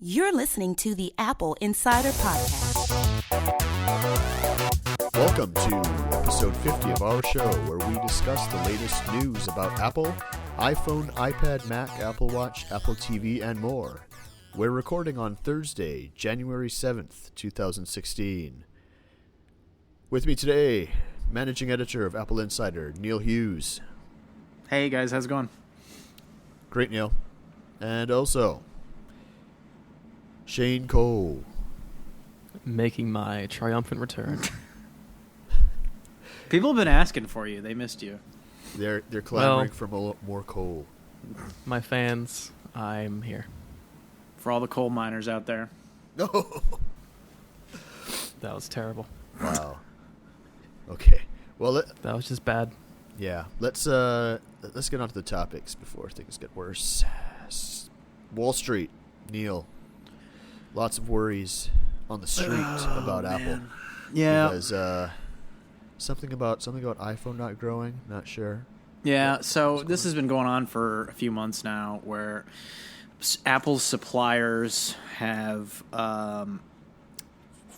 You're listening to the Apple Insider Podcast. Welcome to episode 50 of our show, where we discuss the latest news about Apple, iPhone, iPad, Mac, Apple Watch, Apple TV, and more. We're recording on Thursday, January 7th, 2016. With me today, managing editor of AppleInsider, Neil Hughes. Hey guys, how's it going? Great, Neil. And also, Shane Cole. Making my triumphant return. People have been asking for you. They missed you. They're clamoring for more coal. My fans, I'm here. For all the coal miners out there. No. That was terrible. Wow. Okay. Well, that was just bad. Yeah. Let's get on to the topics before things get worse. Wall Street, Neil. Lots of worries on the street about Apple. Yeah. Because something about iPhone not growing. Not sure. Yeah. So this has been going on for a few months now, where Apple's suppliers have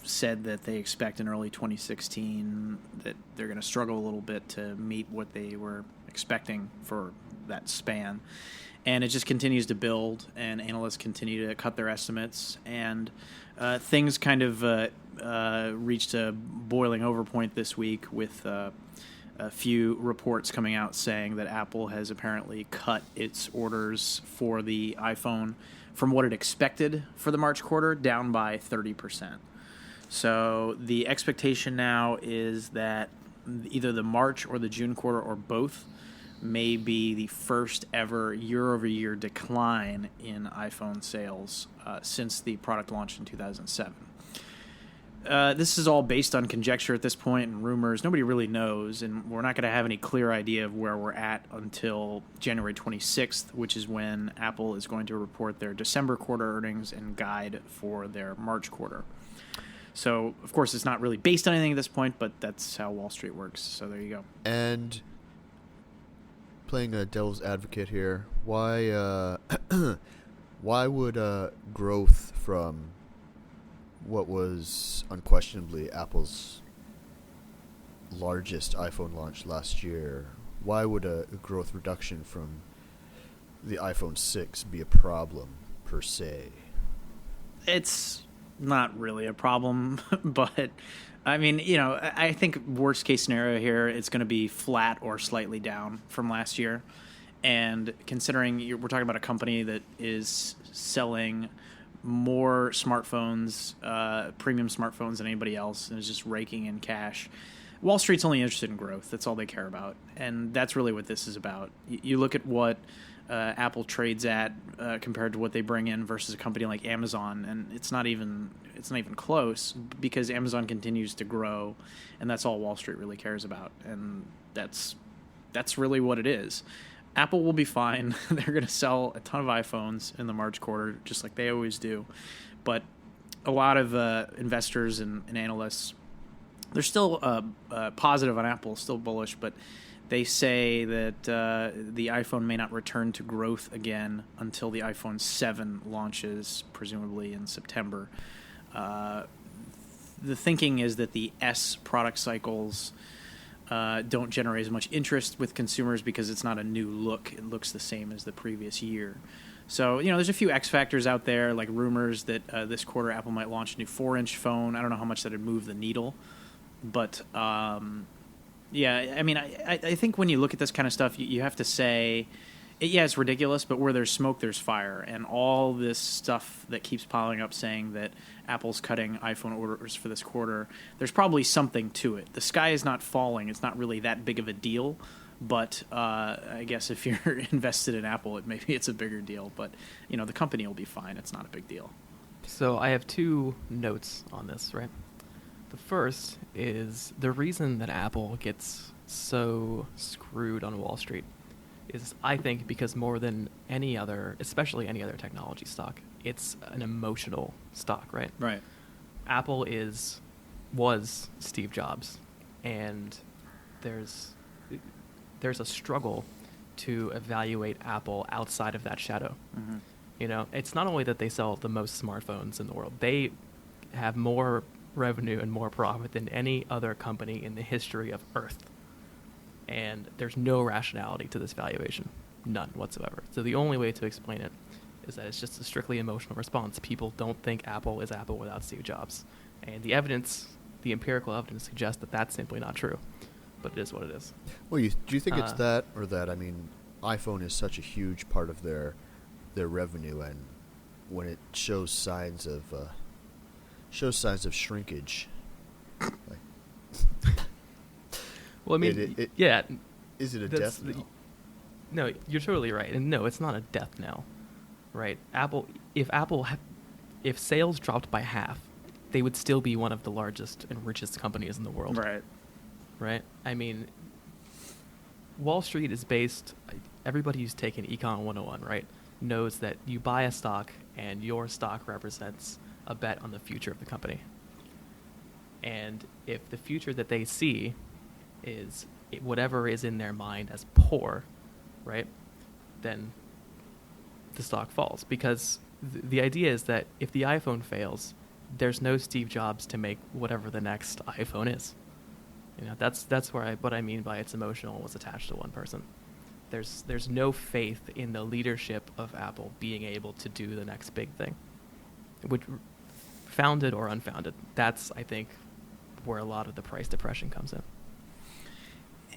said that they expect in early 2016 that they're going to struggle a little bit to meet what they were expecting for that span. And it just continues to build, and analysts continue to cut their estimates, and things kind of reached a boiling over point this week with a few reports coming out saying that Apple has apparently cut its orders for the iPhone from what it expected for the March quarter down by 30%. So the expectation now is that either the March or the June quarter or both may be the first ever year-over-year decline in iPhone sales since the product launched in 2007. This is all based on conjecture at this point and rumors. Nobody really knows, and we're not going to have any clear idea of where we're at until January 26th, which is when Apple is going to report their December quarter earnings and guide for their March quarter. So, of course, it's not really based on anything at this point, but that's how Wall Street works. So there you go. And playing a devil's advocate here, why would growth from what was unquestionably Apple's largest iPhone launch last year, why would a growth reduction from the iPhone 6 be a problem per se? It's not really a problem, but I mean, I think worst case scenario here, it's going to be flat or slightly down from last year. And considering we're talking about a company that is selling more smartphones, premium smartphones than anybody else, and is just raking in cash, Wall Street's only interested in growth. That's all they care about. And that's really what this is about. You look at what Apple trades at compared to what they bring in versus a company like Amazon, and it's not even close, because Amazon continues to grow, and that's all Wall Street really cares about, and that's really what it is. Apple will be fine. They're going to sell a ton of iPhones in the March quarter, just like they always do, but a lot of investors and analysts, they're still positive on Apple, still bullish, but they say that the iPhone may not return to growth again until the iPhone 7 launches, presumably in September. The thinking is that the S product cycles don't generate as much interest with consumers because it's not a new look. It looks the same as the previous year. So, there's a few X factors out there, like rumors that this quarter Apple might launch a new 4-inch phone. I don't know how much that would move the needle, but yeah, I mean, I think when you look at this kind of stuff, you have to say, yeah, it's ridiculous, but where there's smoke, there's fire. And all this stuff that keeps piling up saying that Apple's cutting iPhone orders for this quarter, there's probably something to it. The sky is not falling. It's not really that big of a deal. But I guess if you're invested in Apple, maybe it's a bigger deal. But, the company will be fine. It's not a big deal. So I have two notes on this, right? The first is the reason that Apple gets so screwed on Wall Street is, I think, because more than any other, especially any other technology stock, it's an emotional stock, right? Right. Apple was Steve Jobs, and there's a struggle to evaluate Apple outside of that shadow. Mm-hmm. You know, it's not only that they sell the most smartphones in the world, they have more revenue and more profit than any other company in the history of Earth. And there's no rationality to this valuation. None whatsoever. So the only way to explain it is that it's just a strictly emotional response. People don't think Apple is Apple without Steve Jobs. And the evidence, the empirical evidence, suggests that that's simply not true. But it is what it is. Well, do you think it's that or that? I mean, iPhone is such a huge part of their revenue, and when it shows signs of shrinkage, like, well, I mean, yeah. Is it a death knell? No, you're totally right. And no, it's not a death knell, right? If sales dropped by half, they would still be one of the largest and richest companies in the world. Right. Right? I mean, Wall Street is based, everybody who's taken Econ 101, right, knows that you buy a stock and your stock represents a bet on the future of the company. And if the future that they see is whatever is in their mind as poor, right, then the stock falls. Because the idea is that if the iPhone fails, there's no Steve Jobs to make whatever the next iPhone is. You know, that's what I mean by it's emotional was attached to one person. There's no faith in the leadership of Apple being able to do the next big thing, which, founded or unfounded. That's, I think, where a lot of the price depression comes in.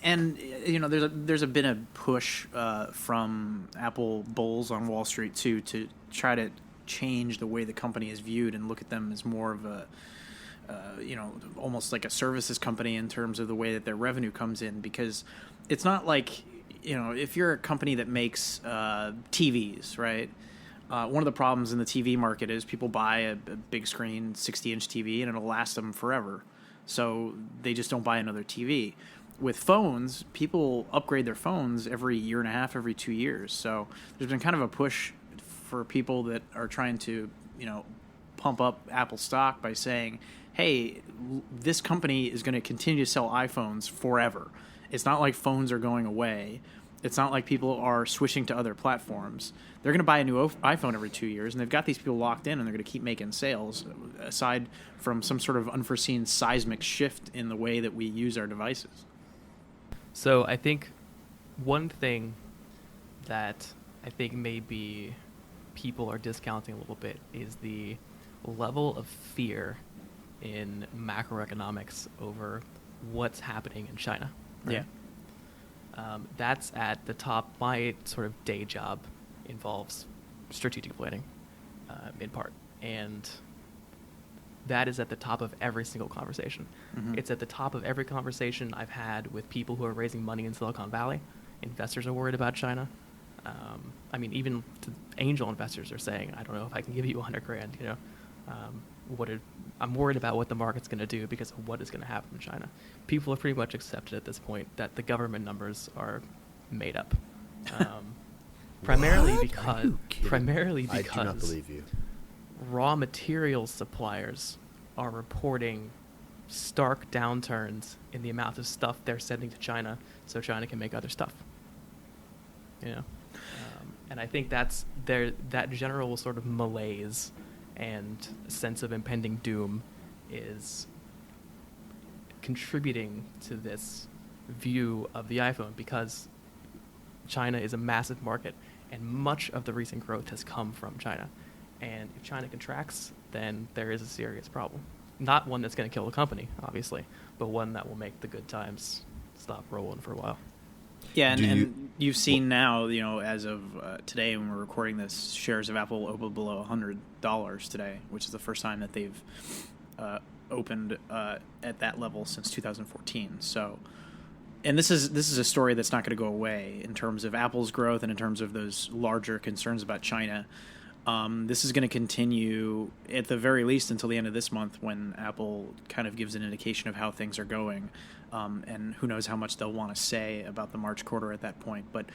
And you know, there's been a push from Apple bulls on Wall Street too to try to change the way the company is viewed and look at them as more of a almost like a services company in terms of the way that their revenue comes in, because it's not like, you know, if you're a company that makes TVs, right? One of the problems in the TV market is people buy a big screen 60-inch TV and it'll last them forever. So they just don't buy another TV. With phones, people upgrade their phones every year and a half, every 2 years. So there's been kind of a push for people that are trying to, you know, pump up Apple stock by saying, hey, this company is going to continue to sell iPhones forever. It's not like phones are going away. It's not like people are switching to other platforms. They're going to buy a new iPhone every 2 years, and they've got these people locked in, and they're going to keep making sales, aside from some sort of unforeseen seismic shift in the way that we use our devices. So I think one thing that I think maybe people are discounting a little bit is the level of fear in macroeconomics over what's happening in China. Right? Yeah. That's at the top. My sort of day job involves strategic planning, in part. And that is at the top of every single conversation. Mm-hmm. It's at the top of every conversation I've had with people who are raising money in Silicon Valley. Investors are worried about China. I mean, even angel investors are saying, I don't know if I can give you $100,000, you know. I'm worried about what the market's going to do because of what is going to happen in China. People have pretty much accepted at this point that the government numbers are made up. Primarily because I do not believe you. Raw materials suppliers are reporting stark downturns in the amount of stuff they're sending to China so China can make other stuff. You know? And I think that's that general sort of malaise and sense of impending doom is contributing to this view of the iPhone, because China is a massive market and much of the recent growth has come from China. And if China contracts, then there is a serious problem. Not one that's going to kill the company, obviously, but one that will make the good times stop rolling for a while. Yeah, and you've seen now, you know, as of today when we're recording this, shares of Apple opened below $100 today, which is the first time that they've opened at that level since 2014. So, and this is a story that's not going to go away in terms of Apple's growth and in terms of those larger concerns about China. This is going to continue at the very least until the end of this month, when Apple kind of gives an indication of how things are going. And who knows how much they'll want to say about the March quarter at that point. But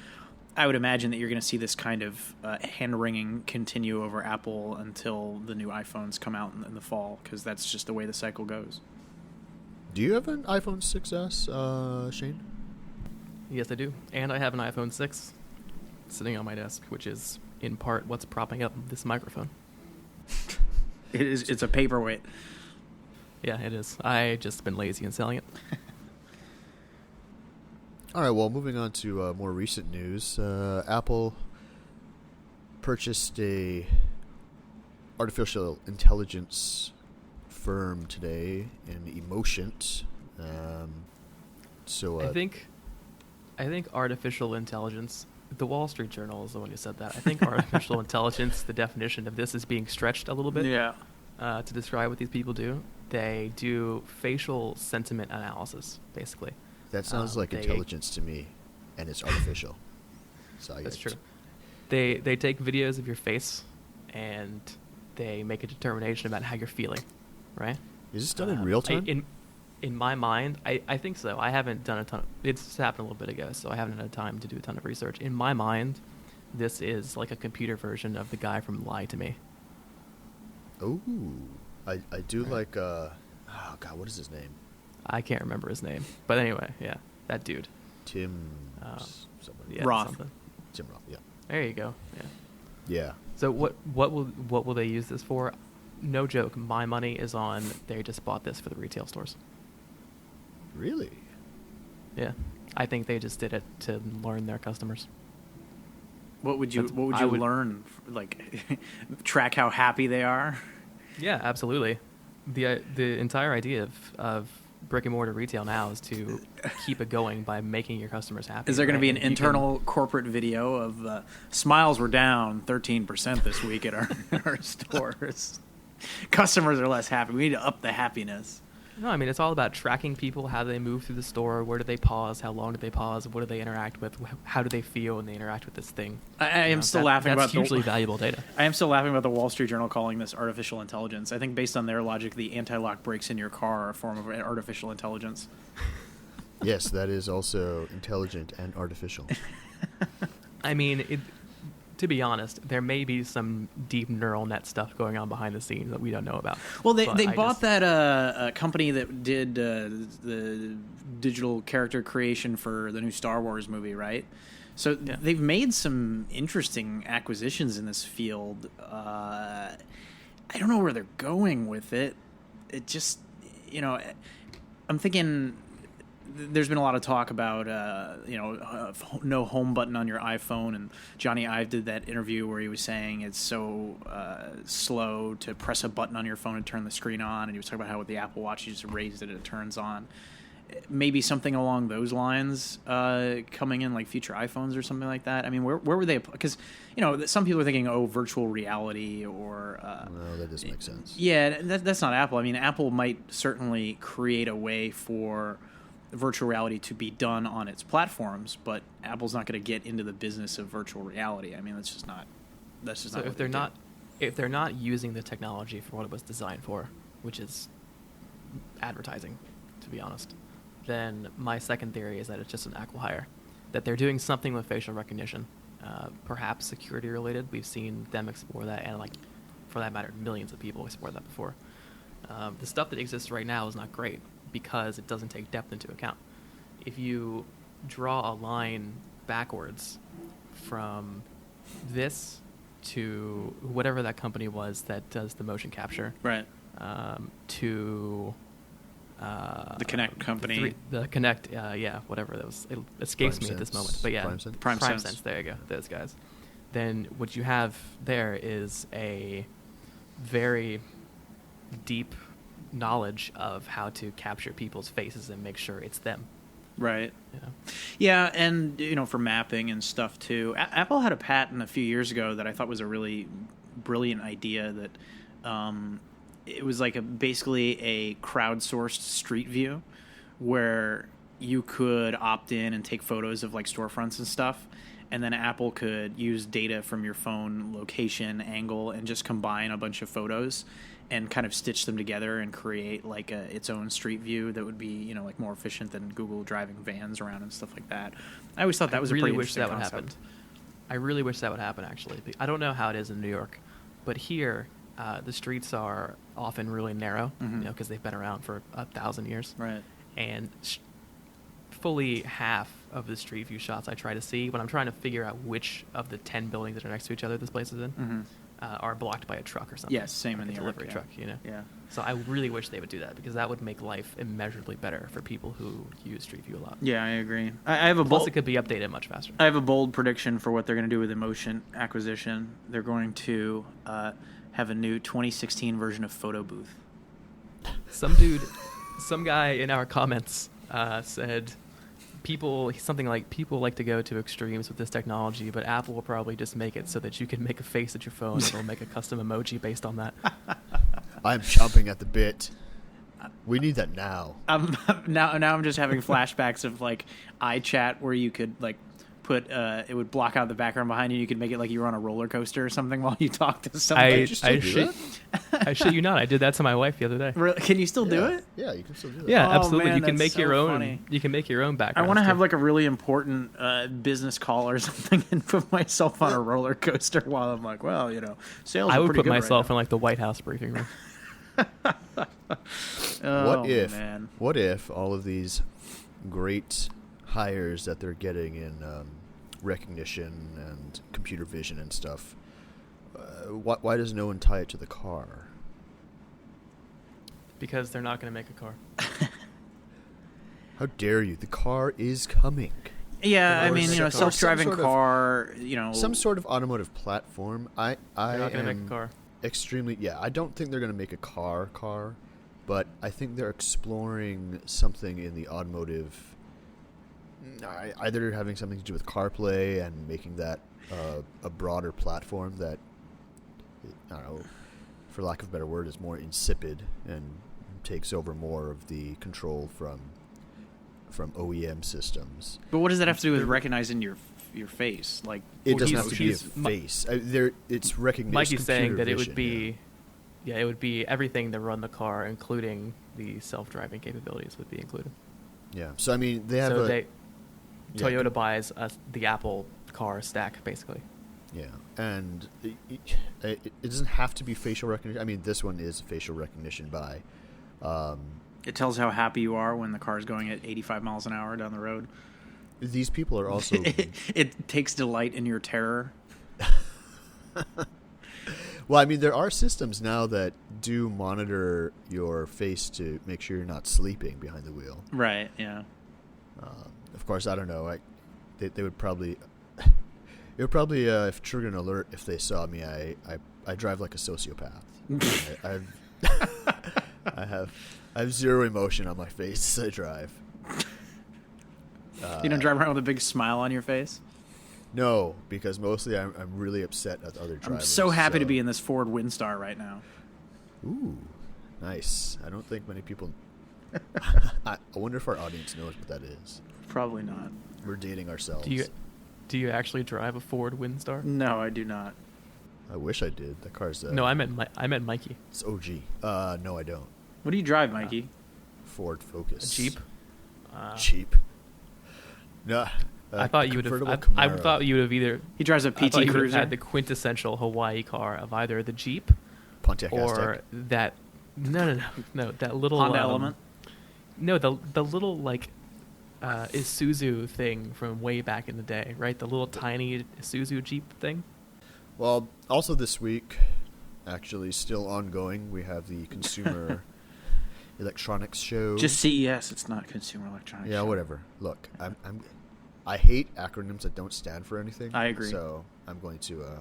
I would imagine that you're going to see this kind of hand-wringing continue over Apple until the new iPhones come out in the fall, because that's just the way the cycle goes. Do you have an iPhone 6s, Shane? Yes, I do. And I have an iPhone 6 sitting on my desk, which is in part what's propping up this microphone. It's a paperweight. Yeah, it is. I just been lazy in selling it. All right, well, moving on to more recent news. Apple purchased a artificial intelligence firm today in Emotion. I think artificial intelligence, the Wall Street Journal is the one who said that. I think artificial intelligence, the definition of this is being stretched a little bit. Yeah. To describe what these people do. They do facial sentiment analysis, basically. That sounds like intelligence to me, and it's artificial. So That's true. They take videos of your face, and they make a determination about how you're feeling, right? Is this done in real time? In my mind, I think so. I haven't done a ton. It's happened a little bit ago, so I haven't had time to do a ton of research. In my mind, this is like a computer version of the guy from Lie to Me. Oh, I do like. Oh God, what is his name? I can't remember his name, but anyway, yeah, that dude. Tim. Yeah, Roth. something. Tim Roth. Yeah. There you go. Yeah. Yeah. So what will they use this for? No joke. My money is on they just bought this for the retail stores. Really? Yeah, I think they just did it to learn their customers. What would you learn? Like, track how happy they are? Yeah, absolutely. The entire idea of brick and mortar retail now is to keep it going by making your customers happy. Is there going to be an internal corporate video of smiles were down 13% this week at our stores? Customers are less happy. We need to up the happiness. No, I mean, it's all about tracking people, how do they move through the store, where do they pause, how long do they pause, what do they interact with, how do they feel when they interact with this thing. I am still laughing about that's hugely valuable data. I am still laughing about the Wall Street Journal calling this artificial intelligence. I think based on their logic, the anti-lock brakes in your car are a form of artificial intelligence. Yes, that is also intelligent and artificial. I mean, to be honest, there may be some deep neural net stuff going on behind the scenes that we don't know about. Well, they bought that company that did the digital character creation for the new Star Wars movie, right? So they've made some interesting acquisitions in this field. I don't know where they're going with it. It just, I'm thinking... There's been a lot of talk about, no home button on your iPhone, and Johnny Ive did that interview where he was saying it's so slow to press a button on your phone and turn the screen on, and he was talking about how with the Apple Watch you just raise it and it turns on. Maybe something along those lines coming in, like future iPhones or something like that. I mean, where were they? Because, some people are thinking, virtual reality or... no, that doesn't make sense. Yeah, that's not Apple. I mean, Apple might certainly create a way for virtual reality to be done on its platforms, but Apple's not going to get into the business of virtual reality. I mean, that's just not. So if they're not using the technology for what it was designed for, which is advertising, to be honest, then my second theory is that it's just an acqui-hire, that they're doing something with facial recognition, perhaps security related. We've seen them explore that, and for that matter, millions of people explore that before. The stuff that exists right now is not great, because it doesn't take depth into account. If you draw a line backwards from this to whatever that company was that does the motion capture, right, to the Connect company, the Connect, whatever that was, it escapes me at this moment. But yeah, Prime Sense. There you go, those guys. Then what you have there is a very deep knowledge of how to capture people's faces and make sure it's them. Right. Yeah, and for mapping and stuff too. Apple had a patent a few years ago that I thought was a really brilliant idea. That it was like basically a crowdsourced street view, where you could opt in and take photos of like storefronts and stuff, and then Apple could use data from your phone location, angle, and just combine a bunch of photos and kind of stitch them together and create like its own street view that would be, like more efficient than Google driving vans around and stuff like that. I always thought that was a pretty interesting concept. I really wish that would happen, actually. I don't know how it is in New York, but here the streets are often really narrow, because they've been around for 1,000 years. Right. And fully half of the street view shots I try to see when I'm trying to figure out which of the 10 buildings that are next to each other this place is in are blocked by a truck or something. Yes, same in like the a delivery truck, you know? Yeah. So I really wish they would do that, because that would make life immeasurably better for people who use Street View a lot. Yeah, I agree. I have a Plus, it could be updated much faster. I have a bold prediction for what they're going to do with emotion acquisition. They're going to have a new 2016 version of Photo Booth. Some guy in our comments said something like people like to go to extremes with this technology, but Apple will probably just make it so that you can make a face at your phone and it'll make a custom emoji based on that. I'm chomping at the bit. We need that now. Now I'm just having flashbacks of like iChat, where you could like put it would block out the background behind you. You could make it like you were on a roller coaster or something while you talk to somebody. I shit you not. I did that to my wife the other day. Really? Can you still do it? Yeah, you can still do that. Yeah, Oh, absolutely. man, you can that's make your so own. funny. You can make your own background. I want to have like a really important business call or something and put myself on a roller coaster while I'm like, well, sales. I are would pretty put good myself right in like the White House briefing room. What if all of these great hires that they're getting in recognition and computer vision and stuff, why does no one tie it to the car? Because they're not going to make a car. How dare you? The car is coming. Yeah, I mean, self-driving car, some sort of automotive platform. They're not going to make a car. Extremely, yeah. I don't think they're going to make a car, but I think they're exploring something in the automotive, either having something to do with CarPlay and making that a broader platform that, I don't know, for lack of a better word, is more insipid and takes over more of the control from OEM systems. But what does that have to do with recognizing your face? Like, it doesn't have to be a face. It's recognition. Mikey's saying that vision, it would be, it would be everything that run the car, including the self-driving capabilities, would be included. Yeah. So I mean, they have Toyota buys the Apple car stack, basically. Yeah, and it doesn't have to be facial recognition. I mean, this one is facial recognition by. It tells how happy you are when the car is going at 85 miles an hour down the road. These people are also... it takes delight in your terror. Well, I mean, there are systems now that do monitor your face to make sure you're not sleeping behind the wheel. Right, yeah. Of course, I don't know. They would probably... It would probably trigger an alert if they saw me. I drive like a sociopath. I have zero emotion on my face as I drive. You don't drive around with a big smile on your face? No, because mostly I'm really upset at other drivers. I'm so happy to be in this Ford Windstar right now. Ooh, nice. I don't think many people... I wonder if our audience knows what that is. Probably not. We're dating ourselves. Do you actually drive a Ford Windstar? No, I do not. I wish I did. That car's... No, I meant Mikey. It's OG. No, I don't. What do you drive, Mikey? Ford Focus. A Jeep? Cheap. No. I thought you would have. I thought you would have either. He drives a PT I thought you would have Cruiser. had the quintessential Hawaii car of either the Jeep Pontiac or Aztec. that. No, that little Honda Element. No, the little like Isuzu thing from way back in the day, right? The little tiny Isuzu Jeep thing. Well, also this week, actually still ongoing, we have the Consumer Electronics Show. Just CES. It's not Consumer Electronics. Yeah, Show. whatever. Look, I hate acronyms that don't stand for anything. I agree. So I'm going to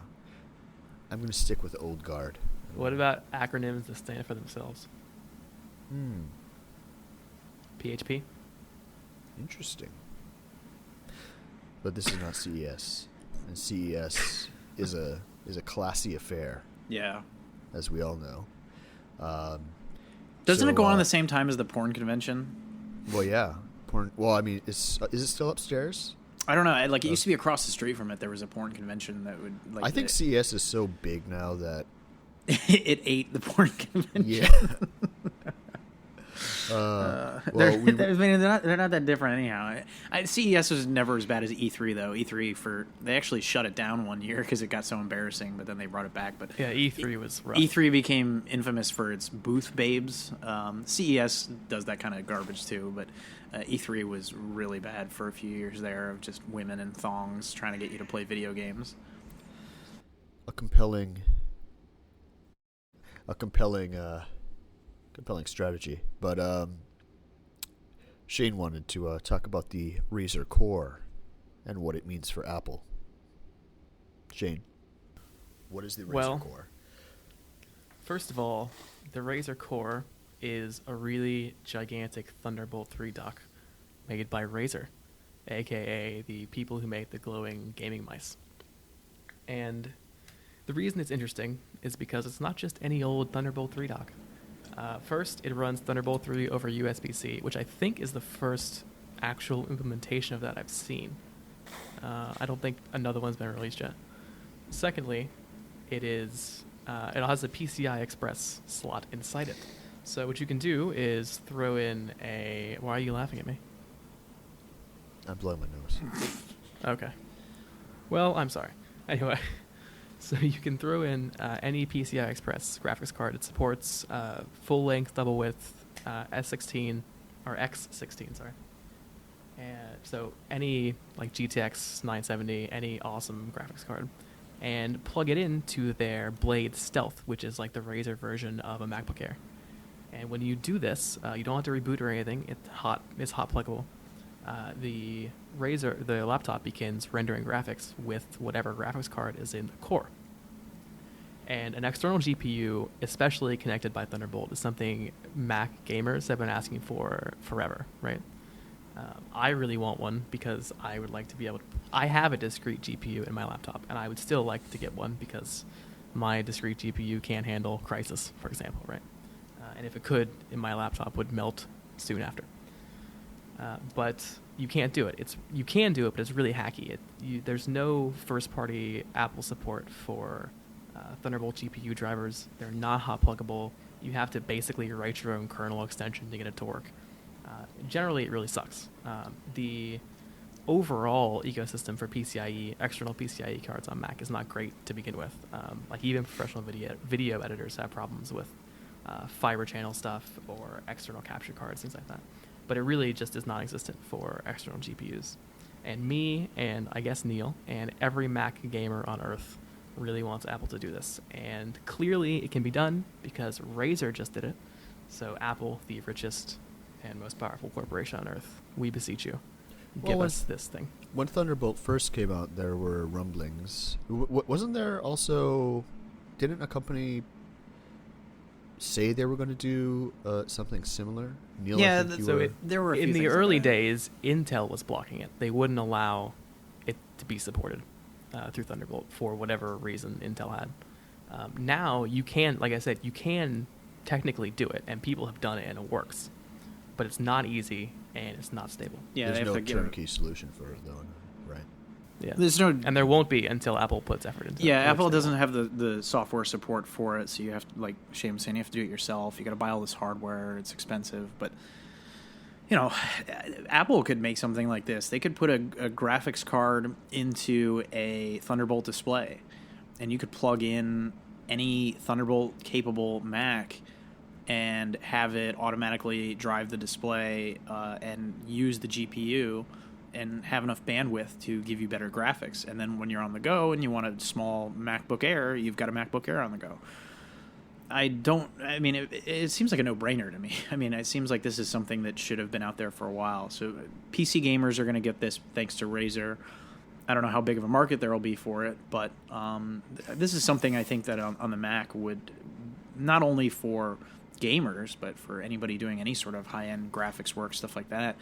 stick with the old guard. What about acronyms that stand for themselves? PHP. Interesting. But this is not CES, and CES is a classy affair, Yeah. as we all know. Doesn't so, it go on the same time as the porn convention? Well, yeah. Porn. Well, I mean, is it still upstairs? I don't know. It used to be across the street from it. There was a porn convention that would. I think CES is so big now that it ate the porn convention. yeah. They're not that different anyhow. CES was never as bad as E3 though. They actually shut it down one year because it got so embarrassing, but then they brought it back. But yeah, E3 was rough. E3 became infamous for its booth babes. CES does that kind of garbage too, but E3 was really bad for a few years there of just women in thongs trying to get you to play video games. A compelling strategy. But Shane wanted to talk about the Razer Core and what it means for Apple. Shane, what is the Razer Core? First of all, the Razer Core is a really gigantic Thunderbolt 3 dock made by Razer, aka the people who make the glowing gaming mice. And the reason it's interesting is because it's not just any old Thunderbolt 3 dock. First, it runs Thunderbolt 3 over USB-C, which I think is the first actual implementation of that I've seen. I don't think another one's been released yet. Secondly, it has a PCI Express slot inside it. So what you can do is throw in a... Why are you laughing at me? I'm blowing my nose. Okay. Well, I'm sorry. Anyway, so you can throw in any PCI Express graphics card. It supports full-length, double-width, S16, or X16, sorry. And so any like GTX 970, any awesome graphics card, and plug it into their Blade Stealth, which is like the Razer version of a MacBook Air. And when you do this, you don't have to reboot or anything. It's hot pluggable. The laptop begins rendering graphics with whatever graphics card is in the core. And an external GPU, especially connected by Thunderbolt, is something Mac gamers have been asking for forever, right? I really want one because I would like to be able to... I have a discrete GPU in my laptop, and I would still like to get one because my discrete GPU can't handle Crysis, for example, right? And if it could, in my laptop would melt soon after. But you can't do it. You can do it, but it's really hacky. There's no first-party Apple support for Thunderbolt GPU drivers. They're not hot pluggable. You have to basically write your own kernel extension to get it to work. Generally, it really sucks. The overall ecosystem for external PCIe cards on Mac is not great to begin with. Like even professional video editors have problems with fiber channel stuff or external capture cards, things like that. But it really just is non-existent for external GPUs. And me, and I guess Neil, and every Mac gamer on Earth really wants Apple to do this. And clearly it can be done because Razer just did it. So Apple, the richest and most powerful corporation on Earth, we beseech you, give us this thing. When Thunderbolt first came out, there were rumblings. Wasn't there also... Didn't a company say they were going to do something similar? Neil, yeah, there were in the early days, Intel was blocking it. They wouldn't allow it to be supported through Thunderbolt for whatever reason Intel had. Now you can, like I said, you can technically do it, and people have done it, and it works. But it's not easy, and it's not stable. Yeah, there's no turnkey solution for it, though, right? Yeah, and there won't be until Apple puts effort into it. Yeah, Apple doesn't have the software support for it, so you have to, like Shane was saying, you have to do it yourself. You got to buy all this hardware; it's expensive. But you know, Apple could make something like this. They could put a graphics card into a Thunderbolt display, and you could plug in any Thunderbolt capable Mac and have it automatically drive the display and use the GPU and have enough bandwidth to give you better graphics. And then when you're on the go and you want a small MacBook Air, you've got a MacBook Air on the go. It seems like a no-brainer to me. I mean, it seems like this is something that should have been out there for a while. So PC gamers are going to get this thanks to Razer. I don't know how big of a market there will be for it, but this is something I think that on the Mac would, not only for gamers, but for anybody doing any sort of high-end graphics work, stuff like that,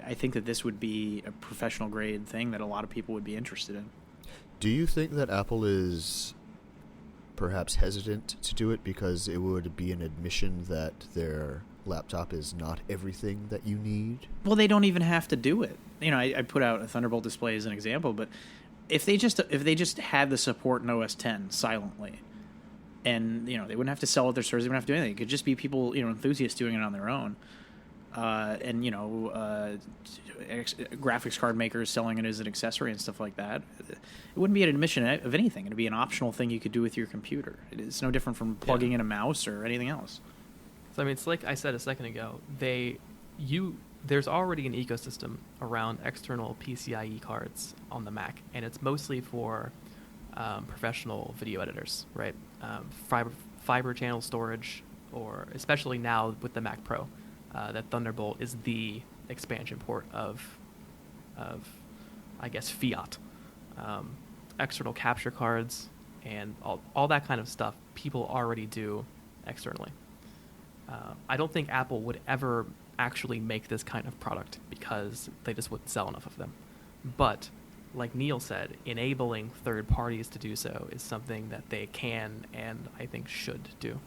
I think that this would be a professional grade thing that a lot of people would be interested in. Do you think that Apple is perhaps hesitant to do it because it would be an admission that their laptop is not everything that you need? Well, they don't even have to do it. You know, I put out a Thunderbolt display as an example, but if they just had the support in OS X silently, and you know, they wouldn't have to sell it their servers, they wouldn't have to do anything. It could just be people, you know, enthusiasts doing it on their own. and graphics card makers selling it as an accessory and stuff like that. It wouldn't be an admission of anything. It'd be an optional thing you could do with your computer. It's no different from plugging in a mouse or anything else. So I mean, it's like I said a second ago. There's already an ecosystem around external PCIe cards on the Mac, and it's mostly for professional video editors, right? Fiber channel storage, or especially now with the Mac Pro, that Thunderbolt is the expansion port of I guess Fiat, external capture cards, and all that kind of stuff. People already do externally. I don't think Apple would ever actually make this kind of product because they just wouldn't sell enough of them. But like Neil said, enabling third parties to do so is something that they can and I think should do.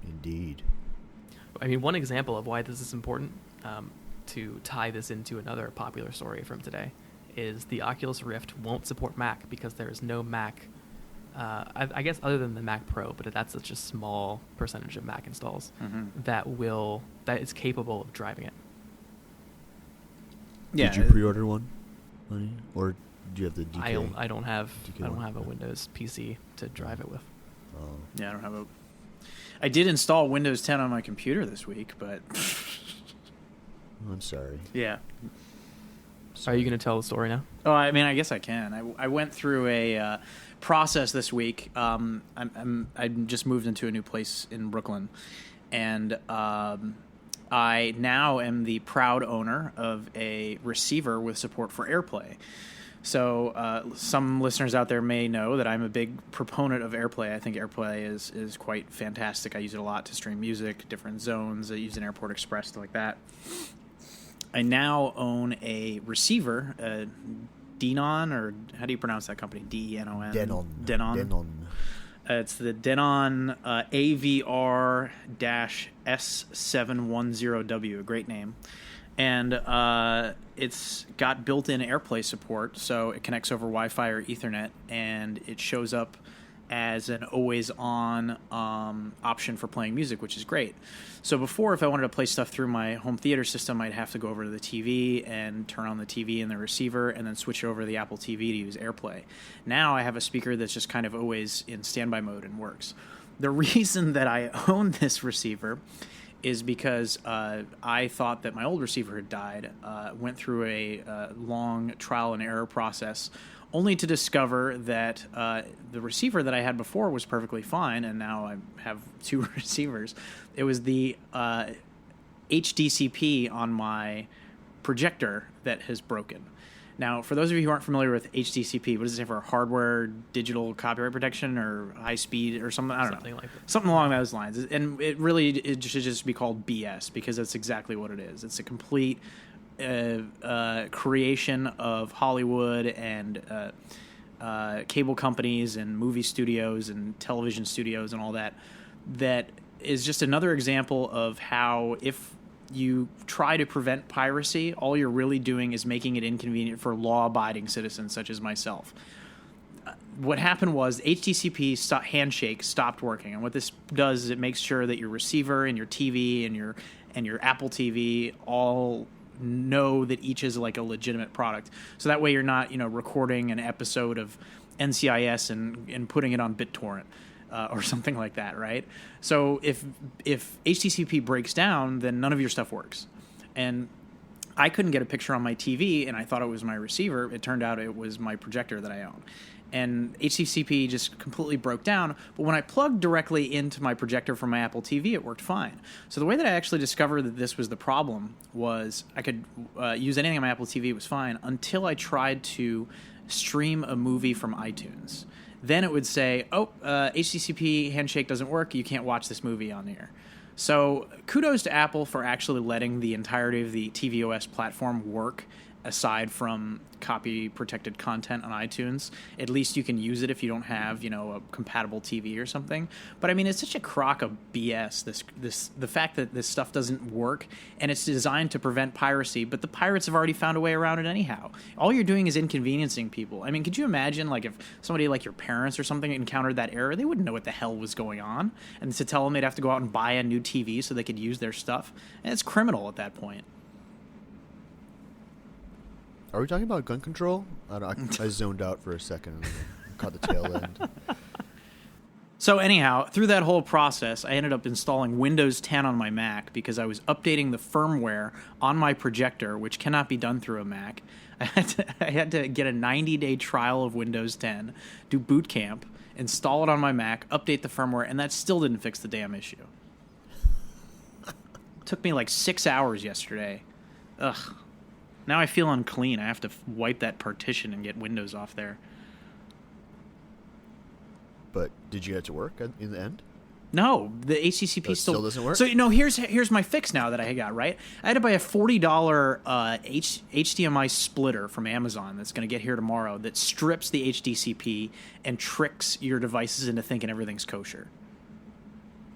Indeed. I mean, one example of why this is important, to tie this into another popular story from today, is the Oculus Rift won't support Mac because there is no Mac, I guess other than the Mac Pro, but that's such a small percentage of Mac installs that is capable of driving it. Yeah. Did you pre-order one, Lenny? Or do you have the DK? I don't have a Windows PC to drive it with. Oh. Yeah, I don't have a. I did install Windows 10 on my computer this week, but. I'm sorry. Yeah. Are you going to tell the story now? Oh, I mean, I guess I can. I went through a process this week. I just moved into a new place in Brooklyn, and I now am the proud owner of a receiver with support for AirPlay. So some listeners out there may know that I'm a big proponent of AirPlay. I think AirPlay is quite fantastic. I use it a lot to stream music, different zones. I use an Airport Express, stuff like that. I now own a receiver, Denon, or how do you pronounce that company? Denon. Denon. It's the Denon AVR-S710W, a great name. And it's got built-in AirPlay support, so it connects over Wi-Fi or Ethernet, and it shows up as an always-on option for playing music, which is great. So before, if I wanted to play stuff through my home theater system, I'd have to go over to the TV and turn on the TV and the receiver and then switch over to the Apple TV to use AirPlay. Now I have a speaker that's just kind of always in standby mode and works. The reason that I own this receiver is because I thought that my old receiver had died, went through a long trial and error process, only to discover that the receiver that I had before was perfectly fine, and now I have two receivers. It was the HDCP on my projector that has broken. Now, for those of you who aren't familiar with HDCP, what does it say for? Hardware digital copyright protection or high speed or something? I don't know. Something like that. Something along those lines. And it should just be called BS because that's exactly what it is. It's a complete creation of Hollywood and cable companies and movie studios and television studios and all that is just another example of how if you try to prevent piracy, all you're really doing is making it inconvenient for law-abiding citizens such as myself. What happened was HTTP handshake stopped working, and what this does is it makes sure that your receiver and your TV and your Apple TV all know that each is like a legitimate product. So that way you're not recording an episode of NCIS and putting it on BitTorrent. Or something like that, right? So if HTTP breaks down, then none of your stuff works. And I couldn't get a picture on my TV, and I thought it was my receiver. It turned out it was my projector that I own. And HTTP just completely broke down. But when I plugged directly into my projector from my Apple TV, it worked fine. So the way that I actually discovered that this was the problem was I could use anything on my Apple TV. It was fine until I tried to stream a movie from iTunes. Then it would say, HTTP handshake doesn't work. You can't watch this movie on here. So kudos to Apple for actually letting the entirety of the tvOS platform work aside from copy protected content on iTunes. At least you can use it if you don't have, a compatible TV or something. But I mean, it's such a crock of BS. The fact that this stuff doesn't work, and it's designed to prevent piracy, but the pirates have already found a way around it anyhow. All you're doing is inconveniencing people. I mean, could you imagine like if somebody like your parents or something encountered that error, they wouldn't know what the hell was going on, and to tell them they'd have to go out and buy a new TV so they could use their stuff, and it's criminal at that point. Are we talking about gun control? I zoned out for a second and caught the tail end. So anyhow, through that whole process, I ended up installing Windows 10 on my Mac because I was updating the firmware on my projector, which cannot be done through a Mac. I had to get a 90-day trial of Windows 10, do boot camp, install it on my Mac, update the firmware, and that still didn't fix the damn issue. It took me like 6 hours yesterday. Ugh. Now I feel unclean. I have to wipe that partition and get Windows off there. But did you get it to work in the end? No, the HTTP still doesn't work? So, here's my fix now that I got, right? I had to buy a $40 HDMI splitter from Amazon that's going to get here tomorrow that strips the HDCP and tricks your devices into thinking everything's kosher.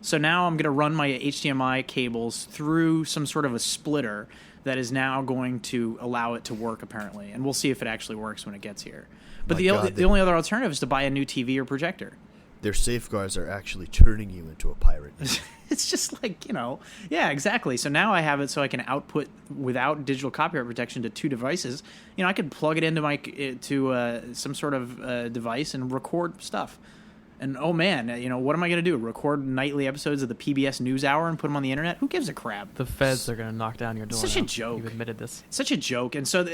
So now I'm going to run my HDMI cables through some sort of a splitter that is now going to allow it to work, apparently. And we'll see if it actually works when it gets here. But the only other alternative is to buy a new TV or projector. Their safeguards are actually turning you into a pirate. It's just like, yeah, exactly. So now I have it so I can output without digital copyright protection to two devices. I could plug it into some sort of device and record stuff. And, oh, man, what am I going to do? Record nightly episodes of the PBS NewsHour and put them on the internet? Who gives a crap? The feds are going to knock down your door. Such a joke. You've admitted this. Such a joke. And so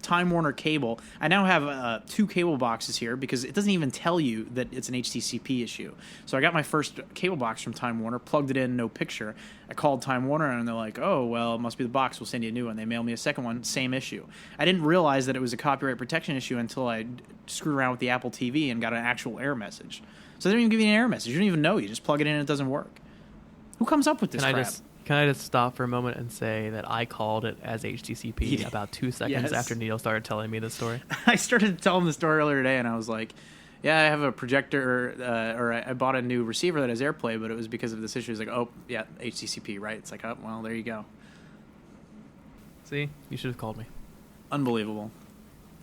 Time Warner Cable, I now have 2 cable boxes here because it doesn't even tell you that it's an HDCP issue. So I got my first cable box from Time Warner, plugged it in, no picture. I called Time Warner, and they're like, oh, well, it must be the box. We'll send you a new one. They mailed me a second one, same issue. I didn't realize that it was a copyright protection issue until I screwed around with the Apple TV and got an actual error message. So they don't even give you an error message. You don't even know. You just plug it in and it doesn't work. Who comes up with this crap? Can I just stop for a moment and say that I called it as HTCP about 2 seconds after Neil started telling me this story? I started to tell him the story earlier today, and I was like, yeah, I have a projector, or I bought a new receiver that has AirPlay, but it was because of this issue. He's like, oh, yeah, HTCP, right? It's like, oh, well, there you go. See? You should have called me. Unbelievable.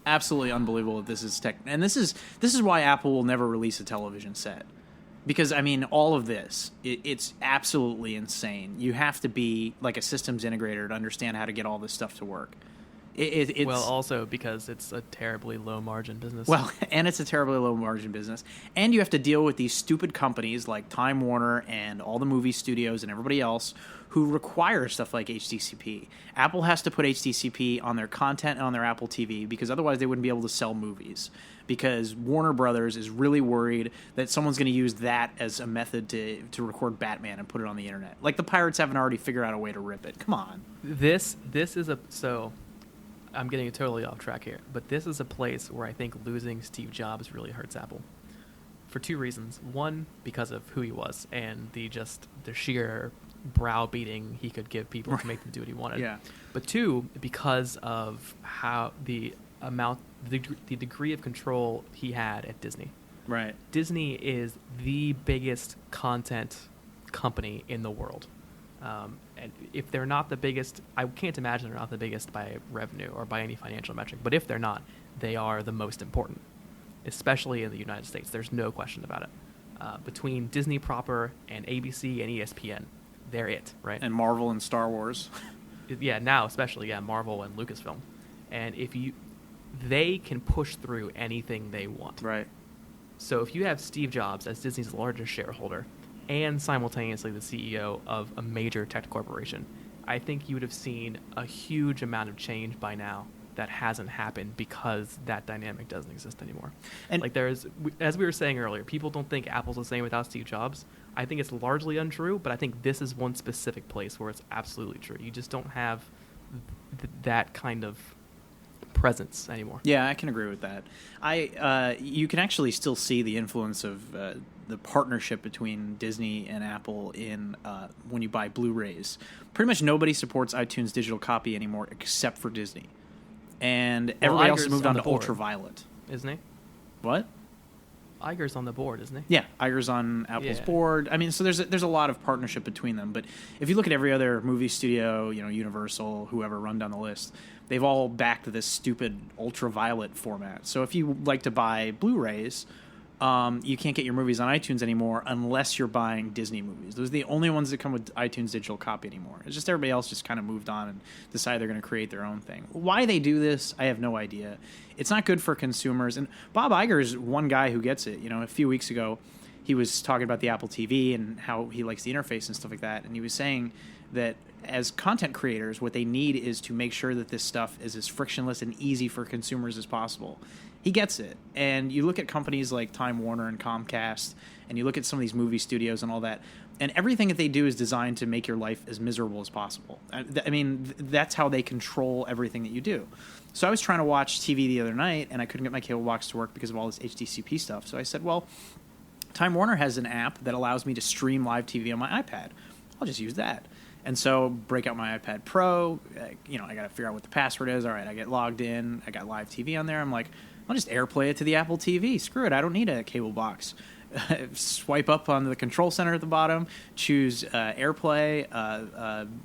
Absolutely unbelievable that this is tech, and this is why Apple will never release a television set, because I mean all of this it's absolutely insane. You have to be like a systems integrator to understand how to get all this stuff to work. It's, well, also because it's a terribly low margin business. Well, and it's a terribly low margin business, and you have to deal with these stupid companies like Time Warner and all the movie studios and everybody else who require stuff like HDCP. Apple has to put HDCP on their content and on their Apple TV because otherwise they wouldn't be able to sell movies. Because Warner Brothers is really worried that someone's going to use that as a method to record Batman and put it on the internet. Like the pirates haven't already figured out a way to rip it. Come on. This is so. I'm getting totally off track here, but this is a place where I think losing Steve Jobs really hurts Apple for 2 reasons. One, because of who he was and the sheer browbeating he could give people to make them do what he wanted. Yeah. But 2, because of how the degree of control he had at Disney. Right. Disney is the biggest content company in the world. And if they're not the biggest, I can't imagine they're not the biggest by revenue or by any financial metric. But if they're not, they are the most important, especially in the United States. There's no question about it. Between Disney proper and ABC and ESPN, they're it, right? And Marvel and Star Wars. Yeah, now especially, Marvel and Lucasfilm. And they can push through anything they want. Right. So if you have Steve Jobs as Disney's largest shareholder and simultaneously the CEO of a major tech corporation, I think you would have seen a huge amount of change by now that hasn't happened because that dynamic doesn't exist anymore. And like as we were saying earlier, people don't think Apple's the same without Steve Jobs. I think it's largely untrue, but I think this is one specific place where it's absolutely true. You just don't have that kind of presence anymore. Yeah, I can agree with that. You can actually still see the influence of the partnership between Disney and Apple in when you buy Blu-rays. Pretty much nobody supports iTunes digital copy anymore except for Disney. and everybody else has Iger's moved on on the to board, ultraviolet. isn't he? What? Iger's on the board, isn't he? Yeah, Iger's on Apple's Yeah. board. I mean, so there's a lot of partnership between them. But if you look at every other movie studio, Universal, whoever, run down the list, they've all backed this stupid ultraviolet format. So if you like to buy Blu-rays, you can't get your movies on iTunes anymore unless you're buying Disney movies. Those are the only ones that come with iTunes digital copy anymore. It's just everybody else just kind of moved on and decided they're going to create their own thing. Why they do this, I have no idea. It's not good for consumers. And Bob Iger is one guy who gets it. A few weeks ago, he was talking about the Apple TV and how he likes the interface and stuff like that. And he was saying that as content creators, what they need is to make sure that this stuff is as frictionless and easy for consumers as possible. He gets it. And you look at companies like Time Warner and Comcast, and you look at some of these movie studios and all that, and everything that they do is designed to make your life as miserable as possible. I mean, that's how they control everything that you do. So I was trying to watch TV the other night, and I couldn't get my cable box to work because of all this HDCP stuff. So I said, well, Time Warner has an app that allows me to stream live TV on my iPad. I'll just use that. And so break out my iPad Pro. I got to figure out what the password is. All right, I get logged in. I got live TV on there. I'm like, I'll just AirPlay it to the Apple TV. Screw it. I don't need a cable box. Swipe up on the control center at the bottom, choose AirPlay,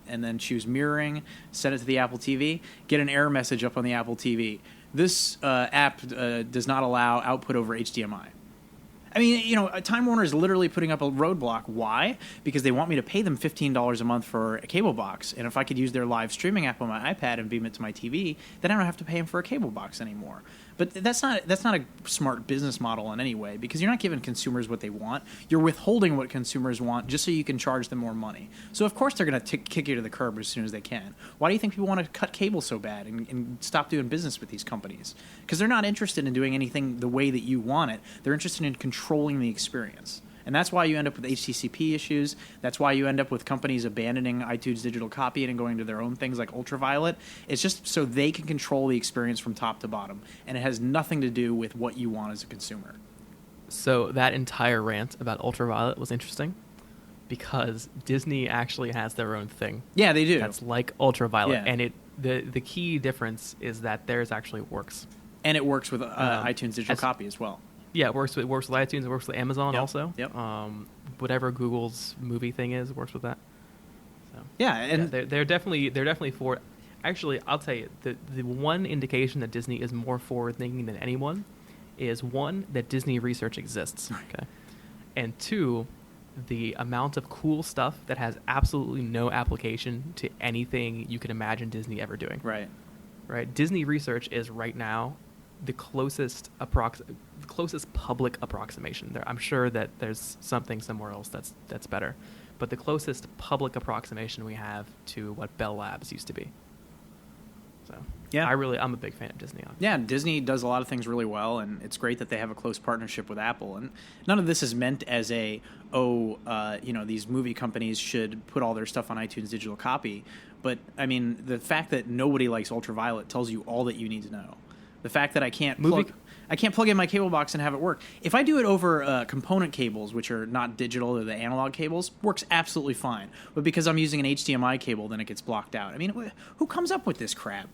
and then choose mirroring, send it to the Apple TV, get an error message up on the Apple TV. This app does not allow output over HDMI. I mean, Time Warner is literally putting up a roadblock. Why? Because they want me to pay them $15 a month for a cable box. And if I could use their live streaming app on my iPad and beam it to my TV, then I don't have to pay them for a cable box anymore. But that's not a smart business model in any way, because you're not giving consumers what they want. You're withholding what consumers want just so you can charge them more money. So, of course, they're going to kick you to the curb as soon as they can. Why do you think people want to cut cable so bad and stop doing business with these companies? Because they're not interested in doing anything the way that you want it. They're interested in controlling the experience. And that's why you end up with HTCP issues. That's why you end up with companies abandoning iTunes digital copy and going to their own things like ultraviolet. It's just so they can control the experience from top to bottom. And it has nothing to do with what you want as a consumer. So that entire rant about ultraviolet was interesting because Disney actually has their own thing. Yeah, they do. That's like ultraviolet. Yeah. And the key difference is that theirs actually works. And it works with iTunes digital copy as well. Yeah, it works with iTunes. It works with Amazon also. Yep. Whatever Google's movie thing is works with that. So, yeah, and they're definitely for. Actually, I'll tell you the one indication that Disney is more forward thinking than anyone is, one, that Disney research exists. Okay, and two, the amount of cool stuff that has absolutely no application to anything you can imagine Disney ever doing. Right. Disney research is right now the closest public approximation. I'm sure that there's something somewhere else that's better, but the closest public approximation we have to what Bell Labs used to be. So yeah, I'm a big fan of Disney. Yeah, Disney does a lot of things really well, and it's great that they have a close partnership with Apple. And none of this is meant as these movie companies should put all their stuff on iTunes digital copy. But I mean, the fact that nobody likes ultraviolet tells you all that you need to know. The fact that I can't plug in my cable box and have it work. If I do it over component cables, which are not digital, or the analog cables, works absolutely fine. But because I'm using an HDMI cable, then it gets blocked out. I mean, who comes up with this crap?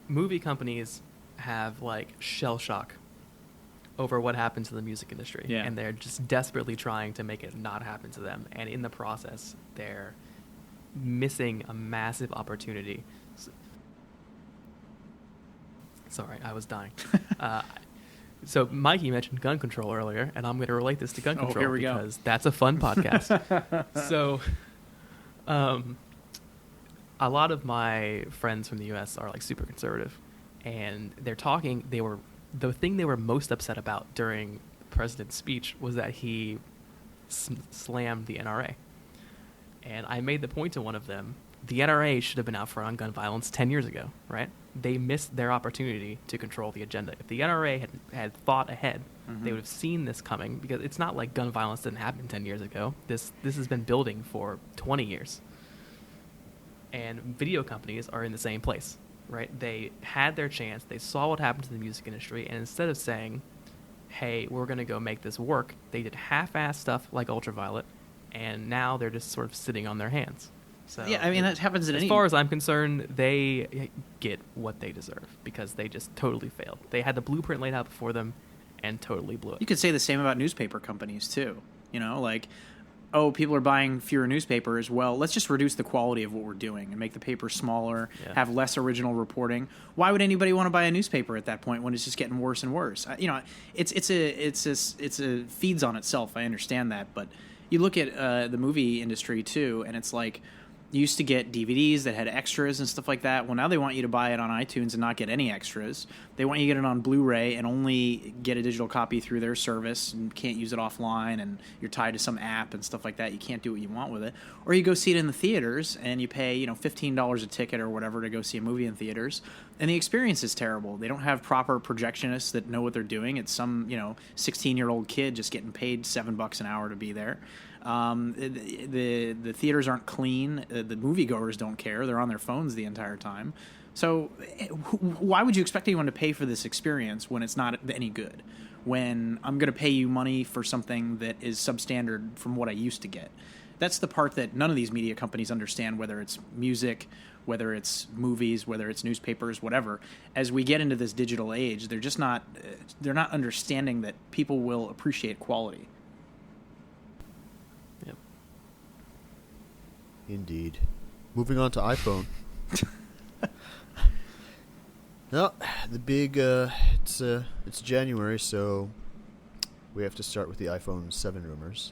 Movie companies have shell shock over what happens to the music industry. Yeah. And they're just desperately trying to make it not happen to them. And in the process, they're missing a massive opportunity. Sorry, I was dying. So Mikey mentioned gun control earlier, and I'm going to relate this to gun control because that's a fun podcast. So a lot of my friends from the U.S. are super conservative, and they're talking. The thing they were most upset about during the president's speech was that he slammed the NRA. And I made the point to one of them, the NRA should have been out front on gun violence 10 years ago, right? They missed their opportunity to control the agenda. If the NRA had thought ahead, they would have seen this coming, because it's not like gun violence didn't happen 10 years ago. This has been building for 20 years. And video companies are in the same place, right? They had their chance. They saw what happened to the music industry, and instead of saying, hey, we're going to go make this work, they did half-assed stuff like ultraviolet, and now they're just sort of sitting on their hands. So Yeah, I mean, that happens at as any... far as I'm concerned, they get what they deserve because they just totally failed. They had the blueprint laid out before them and totally blew it. You could say the same about newspaper companies, too. You know, like, oh, people are buying fewer newspapers. Well, let's just reduce the quality of what we're doing and make the paper smaller, have less original reporting. Why would anybody want to buy a newspaper at that point when it's just getting worse and worse? You know, it's a feeds on itself. I understand that, but you look at the movie industry too, and it's like you used to get DVDs that had extras and stuff like that. Well, now they want you to buy it on iTunes and not get any extras. They want you to get it on Blu-ray and only get a digital copy through their service and can't use it offline, and you're tied to some app and stuff like that. You can't do what you want with it. Or you go see it in the theaters and you pay, you know, $15 a ticket or whatever to go see a movie in theaters, and the experience is terrible. They don't have proper projectionists that know what they're doing. It's some, you know, 16-year-old kid just getting paid $7 an hour to be there. The theaters aren't clean. The moviegoers don't care. They're on their phones the entire time. So why would you expect anyone to pay for this experience when it's not any good? When I'm going to pay you money for something that is substandard from what I used to get? That's the part that none of these media companies understand, whether it's music, whether it's movies, whether it's newspapers, whatever. As we get into this digital age, they're just not understanding that people will appreciate quality. Indeed. Moving on to iPhone. No, the big it's January, so we have to start with the iPhone 7 rumors.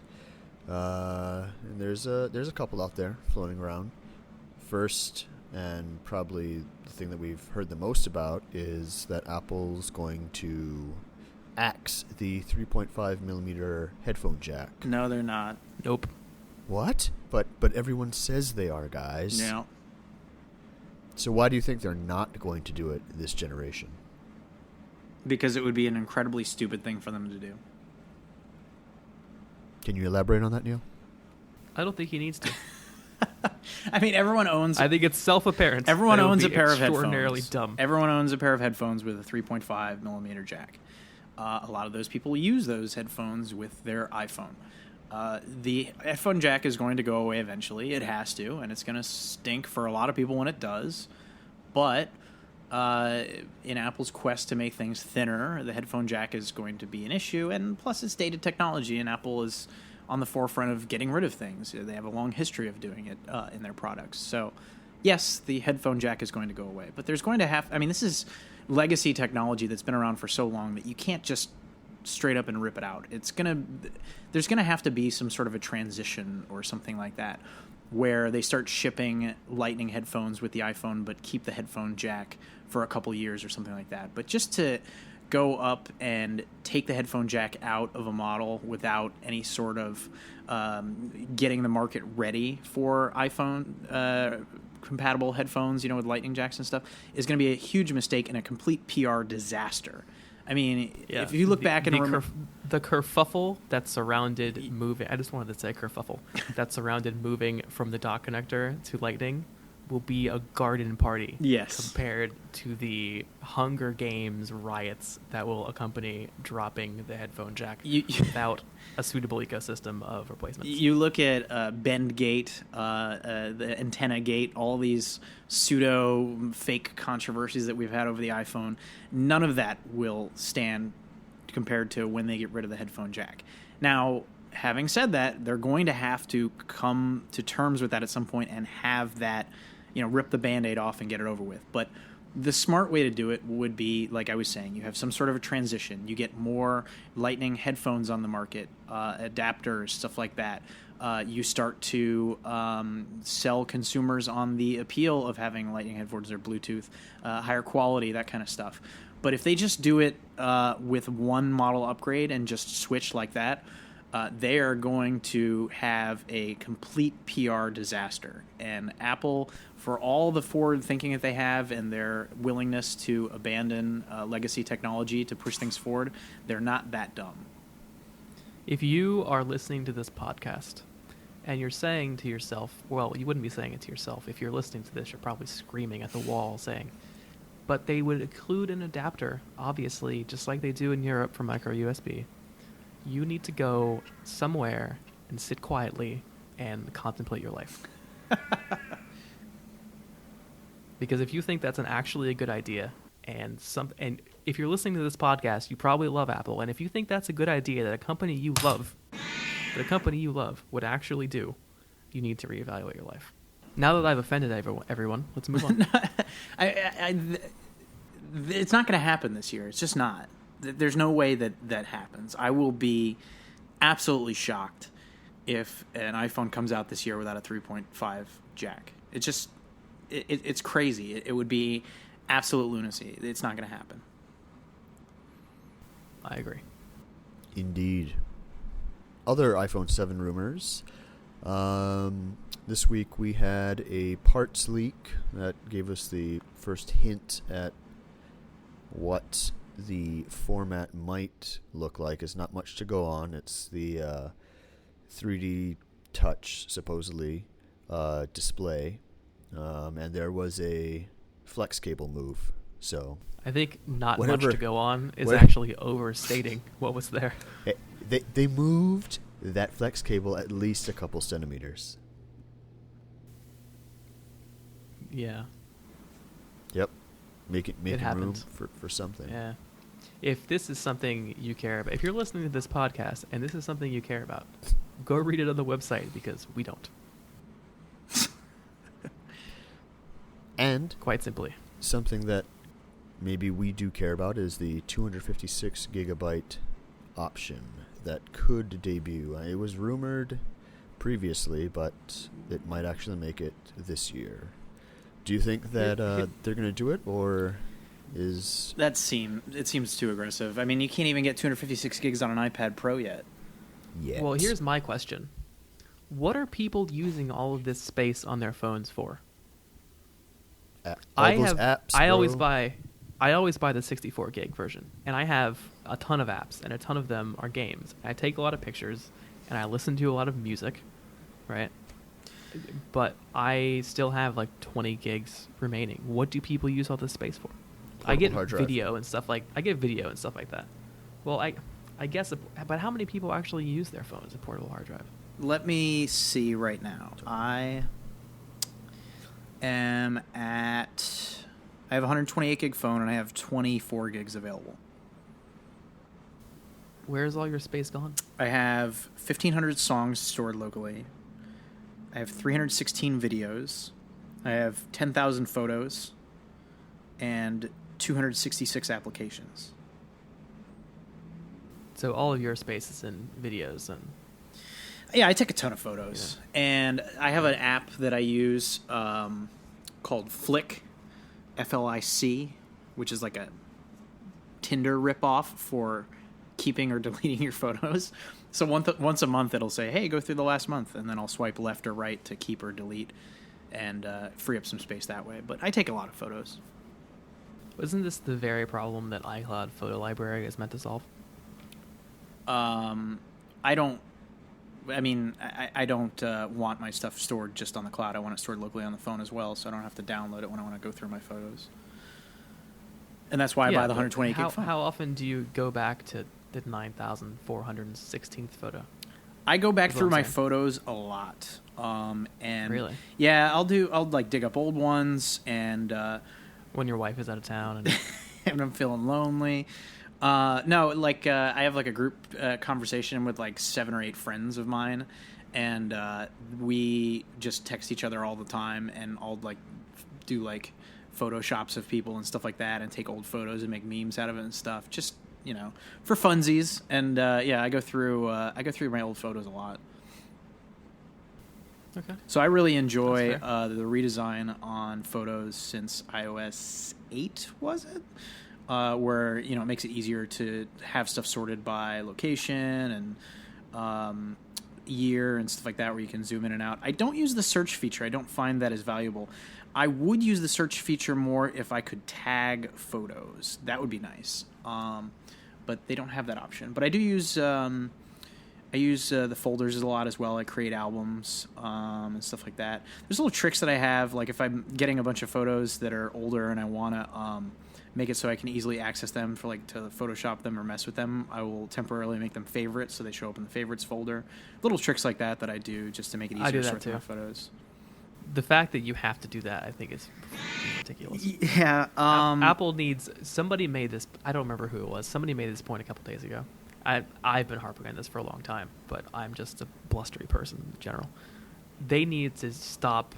And there's a couple out there floating around. First, and probably the thing that we've heard the most about, is that Apple's going to axe the 3.5 millimeter headphone jack. No, they're not. Nope. What? But everyone says they are, guys. Yeah. So why do you think they're not going to do it this generation? Because it would be an incredibly stupid thing for them to do. Can you elaborate on that, Neil? I don't think he needs to. I mean, everyone owns... I think it's self-apparent. Everyone that it would owns a be pair of headphones. Extraordinarily dumb. Everyone owns a pair of headphones with a 3.5 millimeter jack. A lot of those people use those headphones with their iPhone. The headphone jack is going to go away eventually. It has to, and it's going to stink for a lot of people when it does. But in Apple's quest to make things thinner, the headphone jack is going to be an issue, and plus it's dated technology, and Apple is on the forefront of getting rid of things. They have a long history of doing it in their products. So, yes, the headphone jack is going to go away. But there's going to have... I mean, this is legacy technology that's been around for so long that you can't just straight up and rip it out. There's gonna have to be some sort of a transition or something like that, where they start shipping Lightning headphones with the iPhone, but keep the headphone jack for a couple years or something like that. But just to go up and take the headphone jack out of a model without any sort of getting the market ready for iPhone compatible headphones, you know, with Lightning jacks and stuff, is going to be a huge mistake and a complete PR disaster. I mean, if you look back and remember... the kerfuffle that surrounded moving... I just wanted to say kerfuffle. That surrounded moving from the dock connector to Lightning will be a garden party. Yes. Compared to the Hunger Games riots that will accompany dropping the headphone jack without a suitable ecosystem of replacements. You look at Bendgate, the Antenna Gate, all these pseudo fake controversies that we've had over the iPhone. None of that will stand compared to when they get rid of the headphone jack. Now, having said that, they're going to have to come to terms with that at some point and have that, you know, rip the Band-Aid off and get it over with. But the smart way to do it would be, like I was saying, you have some sort of a transition. You get more Lightning headphones on the market, adapters, stuff like that. You start to sell consumers on the appeal of having Lightning headphones or Bluetooth, higher quality, that kind of stuff. But if they just do it with one model upgrade and just switch like that, they are going to have a complete PR disaster. And Apple, for all the forward thinking that they have and their willingness to abandon legacy technology to push things forward, they're not that dumb. If you are listening to this podcast and you're saying to yourself, well, you wouldn't be saying it to yourself. If you're listening to this, you're probably screaming at the wall saying, but they would include an adapter, obviously, just like they do in Europe for micro USB. You need to go somewhere and sit quietly and contemplate your life. Because if you think that's actually a good idea, and if you're listening to this podcast, you probably love Apple, and if you think that's a good idea that a company you love would actually do, you need to reevaluate your life. Now that I've offended everyone, let's move on. It's not going to happen this year. It's just not. There's no way that happens. I will be absolutely shocked if an iPhone comes out this year without a 3.5 jack. It's crazy. It would be absolute lunacy. It's not going to happen. I agree. Indeed. Other iPhone 7 rumors. This week we had a parts leak that gave us the first hint at what the format might look like. It's not much to go on. It's the 3D Touch, supposedly, display. And there was a flex cable move. So I think not whatever, much to go on is actually overstating what was there. They moved that flex cable at least a couple centimeters. Yeah. Yep. Making room happened. for something. Yeah. If this is something you care about, if you're listening to this podcast and this is something you care about, go read it on the website because we don't. And quite simply, something that maybe we do care about is the 256 gigabyte option that could debut. It was rumored previously, but it might actually make it this year. Do you think that they're going to do it, or is... It seems too aggressive. I mean, you can't even get 256 gigs on an iPad Pro yet. Well, here's my question. What are people using all of this space on their phones for? Apps, I always buy the 64 gig version, and I have a ton of apps, and a ton of them are games. I take a lot of pictures, and I listen to a lot of music, right? But I still have like 20 gigs remaining. What do people use all this space for? I get video and stuff like that. Well, I guess, but how many people actually use their phone as a portable hard drive? Let me see right now. I have a 128 gig phone, and I have 24 gigs available. Where's all your space gone? I have 1,500 songs stored locally. I have 316 videos. I have 10,000 photos and 266 applications. So all of your space is in videos and... Yeah, I take a ton of photos. Yeah. And I have an app that I use called Flick, F-L-I-C, which is like a Tinder ripoff for keeping or deleting your photos. So once a month, it'll say, hey, go through the last month, and then I'll swipe left or right to keep or delete and free up some space that way. But I take a lot of photos. Isn't this the very problem that iCloud Photo Library is meant to solve? I don't want my stuff stored just on the cloud. I want it stored locally on the phone as well, so I don't have to download it when I want to go through my photos. And that's why I buy the 128 gig phone. How often do you go back to the 9,416th photo? I go back through my photos a lot. And really? Yeah, I'll dig up old ones and when your wife is out of town and and I'm feeling lonely. I have like a group conversation with like 7 or 8 friends of mine, and we just text each other all the time, and I'll like do like photoshops of people and stuff like that, and take old photos and make memes out of it and stuff, just for funsies. And I go through my old photos a lot. Okay. So I really enjoy the redesign on photos since iOS 8, was it? Where it makes it easier to have stuff sorted by location and year and stuff like that, where you can zoom in and out. I don't use the search feature. I don't find that as valuable. I would use the search feature more if I could tag photos. That would be nice. But they don't have that option. But I do use the folders a lot as well. I create albums and stuff like that. There's little tricks that I have, like if I'm getting a bunch of photos that are older and I want to make it so I can easily access them to Photoshop them or mess with them, I will temporarily make them favorites so they show up in the favorites folder. Little tricks like that I do just to make it easier to sort through my photos. the fact that you have to do that, I think, is ridiculous. Yeah. Apple needs... Somebody made this... I don't remember who it was. Somebody made this point a couple days ago. I've been harping on this for a long time, but I'm just a blustery person in general. They need to stop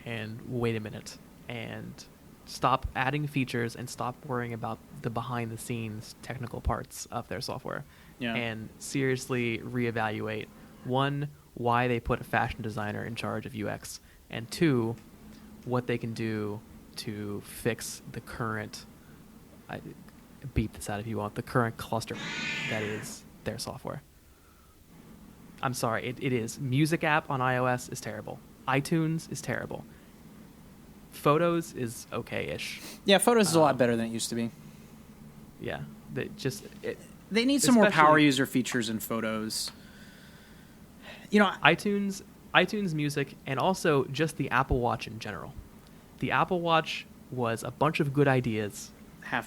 and wait a minute and stop adding features and stop worrying about the behind-the-scenes technical parts of their software. Yeah. And seriously reevaluate, one, why they put a fashion designer in charge of UX, and two, what they can do to fix the current, beep this out if you want, the current cluster that is their software. I'm sorry, it is. Music app on iOS is terrible. iTunes is terrible. Photos is okay-ish. Yeah, Photos is a lot better than it used to be. Yeah, they need some more power user features in Photos. You know, iTunes Music, and also just the Apple Watch in general. The Apple Watch was a bunch of good ideas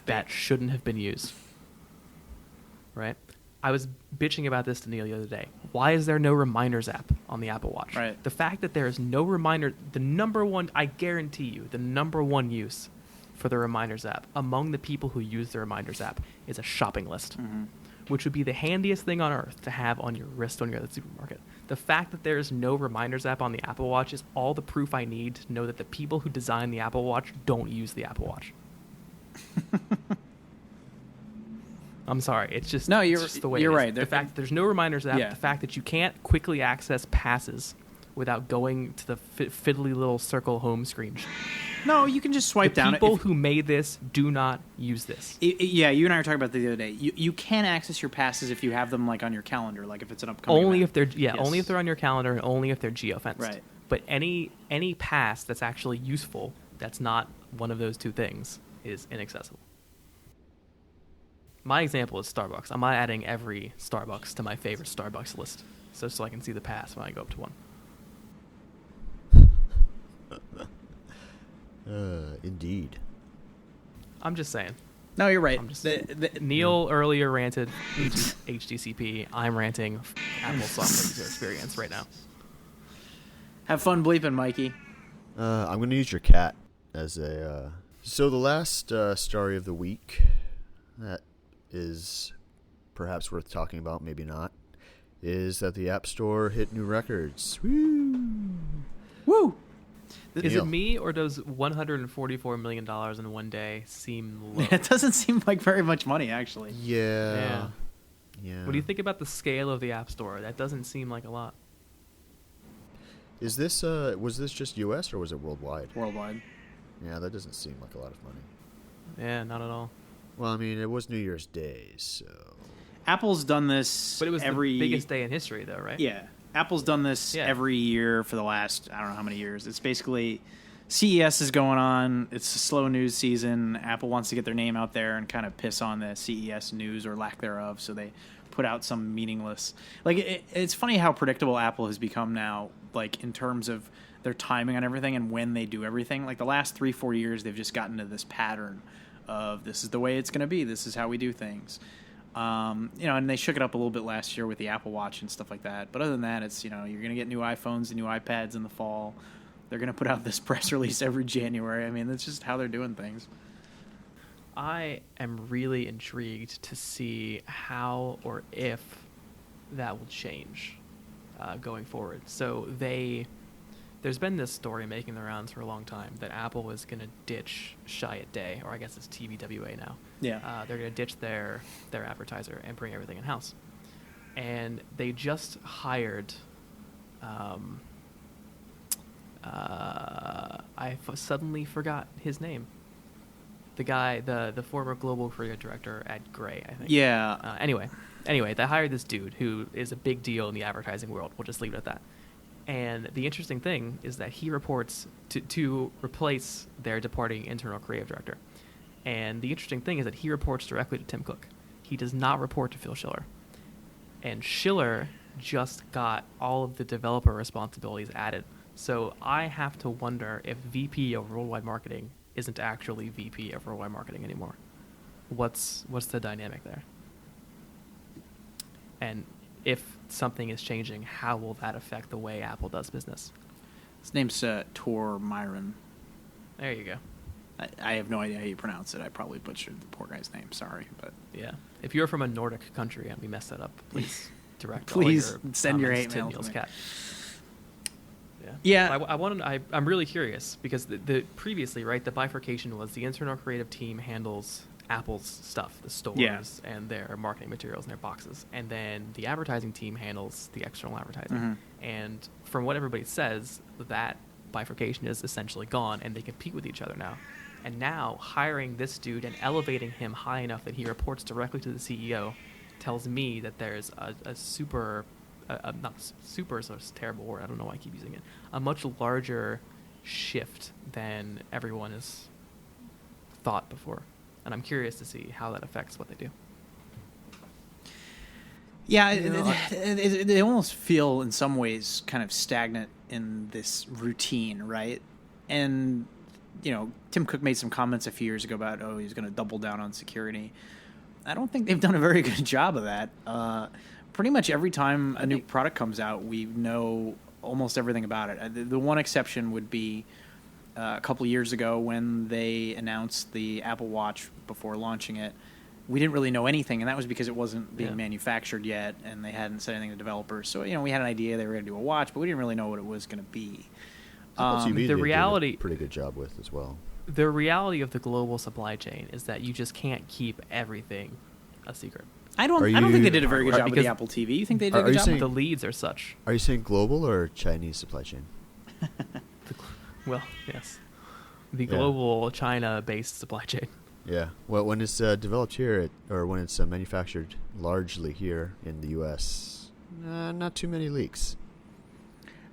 that shouldn't have been used. Right? I was bitching about this to Neil the other day. Why is there no reminders app on the Apple Watch? Right. The fact that there is no reminder, the number one, I guarantee you, the number one use for the reminders app among the people who use the reminders app is a shopping list, which would be the handiest thing on earth to have on your wrist when you're at the supermarket. The fact that there is no reminders app on the Apple Watch is all the proof I need to know that the people who design the Apple Watch don't use the Apple Watch. I'm sorry. It's just you're just the way you're it is. right. The fact that there's no reminders app, the fact that you can't quickly access passes without going to the fiddly little circle home screen. No, you can just swipe down. People who made this do not use this. Yeah, you and I were talking about that the other day. You can access your passes if you have them like on your calendar, like if it's an upcoming only event. only if they're on your calendar and only if they're geofenced. Right. But any pass that's actually useful, that's not one of those two things, is inaccessible. My example is Starbucks. I'm not adding every Starbucks to my favorite Starbucks list, so I can see the pass when I go up to one. Indeed. I'm just saying. No, you're right. Neil earlier ranted HDCP. I'm ranting Apple software user experience right now. Have fun bleeping, Mikey. I'm going to use your cat as a... So the last story of the week that is perhaps worth talking about, maybe not, is that the App Store hit new records. Woo! Woo! Is it me, or does $144 million in one day seem low? It doesn't seem like very much money, actually. Yeah. What do you think about the scale of the App Store? That doesn't seem like a lot. Is this was this just US or was it worldwide? Worldwide. Yeah, that doesn't seem like a lot of money. Yeah, not at all. Well, I mean, it was New Year's Day, so... Apple's done this But it was every... the biggest day in history, though, right? Yeah. Apple's done this every year for the last, I don't know how many years. It's basically... CES is going on. It's a slow news season. Apple wants to get their name out there and kind of piss on the CES news or lack thereof, so they put out some meaningless... Like, it's funny how predictable Apple has become now, like, in terms of their timing on everything and when they do everything. Like, the last 3-4 years, they've just gotten to this pattern of this is the way it's going to be. This is how we do things. And they shook it up a little bit last year with the Apple Watch and stuff like that. But other than that, it's, you're going to get new iPhones and new iPads in the fall. They're going to put out this press release every January. I mean, that's just how they're doing things. I am really intrigued to see how or if that will change going forward. So there's been this story making the rounds for a long time that Apple is going to ditch Chiat Day, or I guess it's TBWA now. Yeah. They're going to ditch their advertiser and bring everything in-house. And they just hired... suddenly forgot his name. The guy, the former global creative director at Gray, I think. Yeah. Anyway, they hired this dude who is a big deal in the advertising world. We'll just leave it at that. And the interesting thing is that he reports to replace their departing internal creative director. And the interesting thing is that he reports directly to Tim Cook. He does not report to Phil Schiller. And Schiller just got all of the developer responsibilities added. So I have to wonder if VP of Worldwide Marketing isn't actually VP of Worldwide Marketing anymore. What's the dynamic there? And if something is changing, how will that affect the way Apple does business? His name's Tor Myron. There you go. I have no idea how you pronounce it. I probably butchered the poor guy's name. Sorry, but Yeah. If you're from a Nordic country and we messed that up, please direct please all your send your comments hate to mail Neil's to me. cat. Yeah. I'm really curious because the previously, right, the bifurcation was the internal creative team handles Apple's stuff, the stores and their marketing materials and their boxes, and then the advertising team handles the external advertising. Mm-hmm. And from what everybody says, that bifurcation is essentially gone, and they compete with each other now. And now hiring this dude and elevating him high enough that he reports directly to the CEO tells me that there's a super, not super, so it's a terrible word, I don't know why I keep using it, a much larger shift than everyone has thought before. And I'm curious to see how that affects what they do. Yeah, they almost feel in some ways kind of stagnant in this routine, right? And, Tim Cook made some comments a few years ago about, he's going to double down on security. I don't think they've done a very good job of that. Pretty much every time a new product comes out, we know almost everything about it. The one exception would be a couple years ago when they announced the Apple Watch before launching it. We didn't really know anything, and that was because it wasn't being manufactured yet, and they hadn't said anything to developers. So, we had an idea they were going to do a watch, but we didn't really know what it was going to be. Apple TV the reality, did a pretty good job with as well. The reality of the global supply chain is that you just can't keep everything a secret. I don't think they did a very good job with the Apple TV. You think they did a good job? The leads are such. Are you saying global or Chinese supply chain? Well, yes. The global China-based supply chain. Yeah. Well, when it's developed here, or when it's manufactured largely here in the U.S., not too many leaks.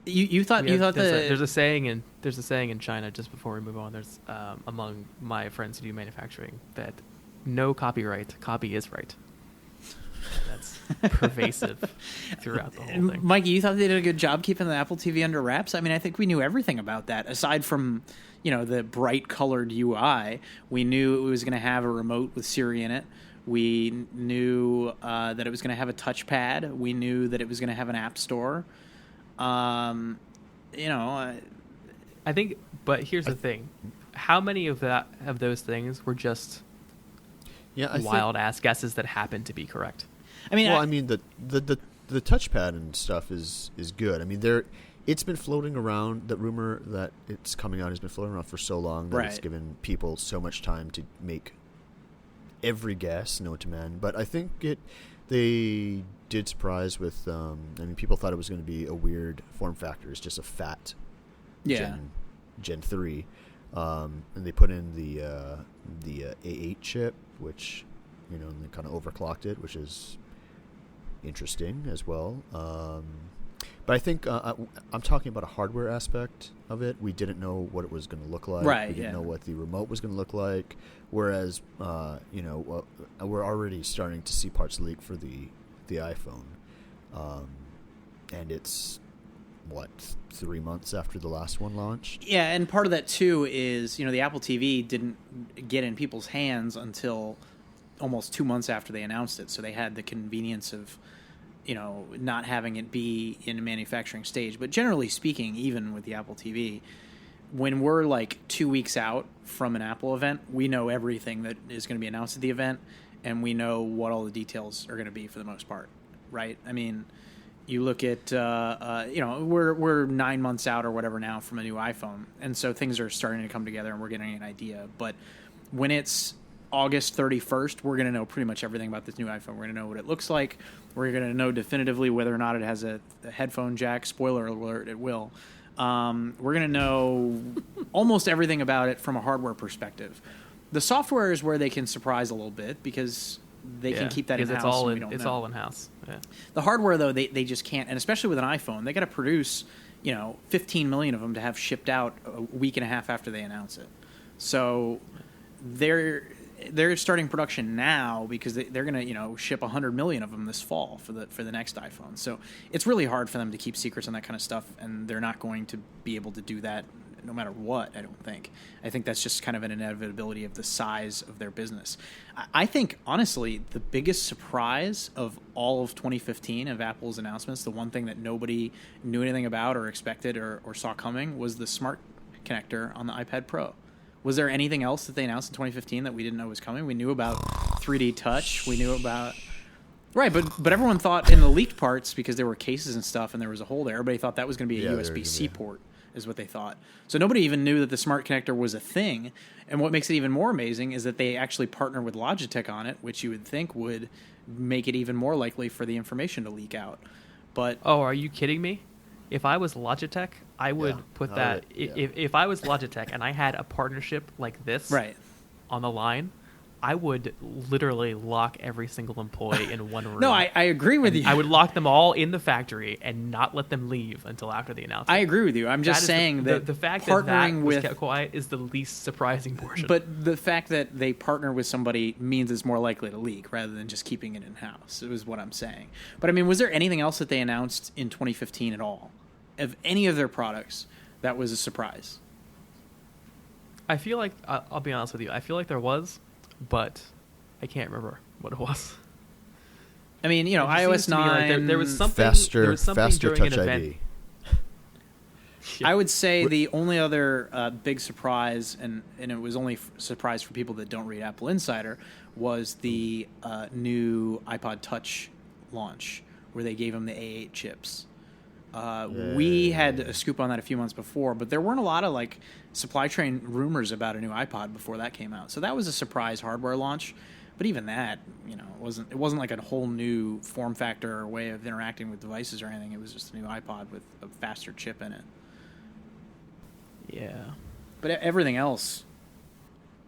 You thought there's a saying in China, just before we move on, there's among my friends who do manufacturing, that no copyright, copy is right. That's pervasive throughout the whole thing. Mikey, you thought they did a good job keeping the Apple TV under wraps? I mean, I think we knew everything about that. Aside from, the bright colored UI, we knew it was going to have a remote with Siri in it. We knew that it was going to have a touchpad. We knew that it was going to have an app store. I think, but here's the thing: how many of those things were just wild ass guesses that happened to be correct? I mean, the touchpad and stuff is good. I mean, it's been floating around. The rumor that it's coming out has been floating around for so long that it's given people so much time to make every guess known to man. But I think they did surprise with. People thought it was going to be a weird form factor. It's just a fat Gen 3, and they put in the A8 chip, which and they kind of overclocked it, which is interesting as well. But I think I'm talking about a hardware aspect of it. We didn't know what it was going to look like. Right. We didn't know what the remote was going to look like. Whereas, we're already starting to see parts leak for the iPhone, and it's 3 months after the last one launched. Yeah, and part of that too is the Apple TV didn't get in people's hands until almost 2 months after they announced it. So they had the convenience of not having it be in a manufacturing stage. But generally speaking, even with the Apple TV, when we're like 2 weeks out from an Apple event, we know everything that is going to be announced at the event, and we know what all the details are going to be for the most part, right? I mean, you look at, we're 9 months out or whatever now from a new iPhone, and so things are starting to come together, and we're getting an idea. But when it's August 31st, we're going to know pretty much everything about this new iPhone. We're going to know what it looks like. We're going to know definitively whether or not it has a headphone jack. Spoiler alert, it will. We're going to know almost everything about it from a hardware perspective. The software is where they can surprise a little bit because they can keep that in-house. It's all in-house. Yeah. The hardware, though, they just can't. And especially with an iPhone, they got to produce 15 million of them to have shipped out a week and a half after they announce it. So they're starting production now because they're going to ship 100 million of them this fall for the next iPhone. So it's really hard for them to keep secrets on that kind of stuff, and they're not going to be able to do that no matter what. I don't think. I think that's just kind of an inevitability of the size of their business. I think, honestly, the biggest surprise of all of 2015 of Apple's announcements, the one thing that nobody knew anything about or expected or saw coming, was the smart connector on the iPad Pro. Was there anything else that they announced in 2015 that we didn't know was coming? We knew about 3D Touch. We knew about... Right, but everyone thought in the leaked parts, because there were cases and stuff and there was a hole there, everybody thought that was going to be a USB-C port, is what they thought. So nobody even knew that the smart connector was a thing. And what makes it even more amazing is that they actually partner with Logitech on it, which you would think would make it even more likely for the information to leak out. But oh, are you kidding me? If I was Logitech, I would put that. If I was Logitech and I had a partnership like this on the line, I would literally lock every single employee in one room. No, I agree with you. I would lock them all in the factory and not let them leave until after the announcement. I agree with you. I'm just saying that the fact partnering that with was kept quiet is the least surprising portion. But the fact that they partner with somebody means it's more likely to leak rather than just keeping it in-house, is what I'm saying. But, I mean, was there anything else that they announced in 2015 at all? Of any of their products that was a surprise? I feel like, I'll be honest with you, I feel like there was, but I can't remember what it was. I mean, iOS 9... Like there was something, faster during Touch an event. ID. I would say the only other big surprise, and it was only a surprise for people that don't read AppleInsider, was the new iPod Touch launch, where they gave them the A8 chips. We had a scoop on that a few months before, but there weren't a lot of supply chain rumors about a new iPod before that came out. So that was a surprise hardware launch. But even that, it wasn't like a whole new form factor or way of interacting with devices or anything. It was just a new iPod with a faster chip in it. Yeah. But everything else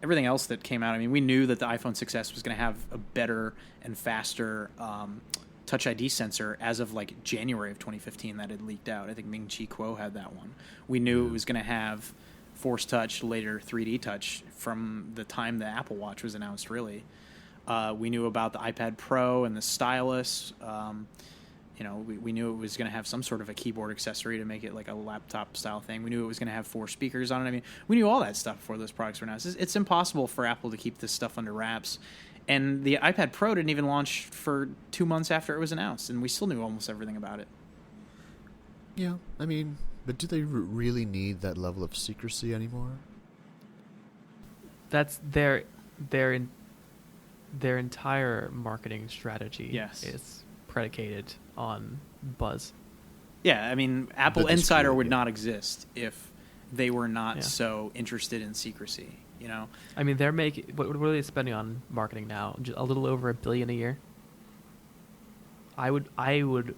that came out, I mean, we knew that the iPhone 6S was going to have a better and faster Touch ID sensor as of January of 2015 that had leaked out. I think Ming-Chi Kuo had that one. We knew it was going to have Force Touch, later 3D Touch, from the time the Apple Watch was announced, really. We knew about the iPad Pro and the stylus. We knew it was going to have some sort of a keyboard accessory to make it like a laptop style thing. We knew it was going to have 4 speakers on it. I mean, we knew all that stuff before those products were announced. It's impossible for Apple to keep this stuff under wraps. And the iPad Pro didn't even launch for 2 months after it was announced, and we still knew almost everything about it. Yeah, I mean, but do they really need that level of secrecy anymore? That's their entire marketing strategy is predicated on buzz. Yeah, I mean, AppleInsider would not exist if they were not so interested in secrecy. I mean, they're making what are they spending on marketing now? Just a little over $1 billion a year. I would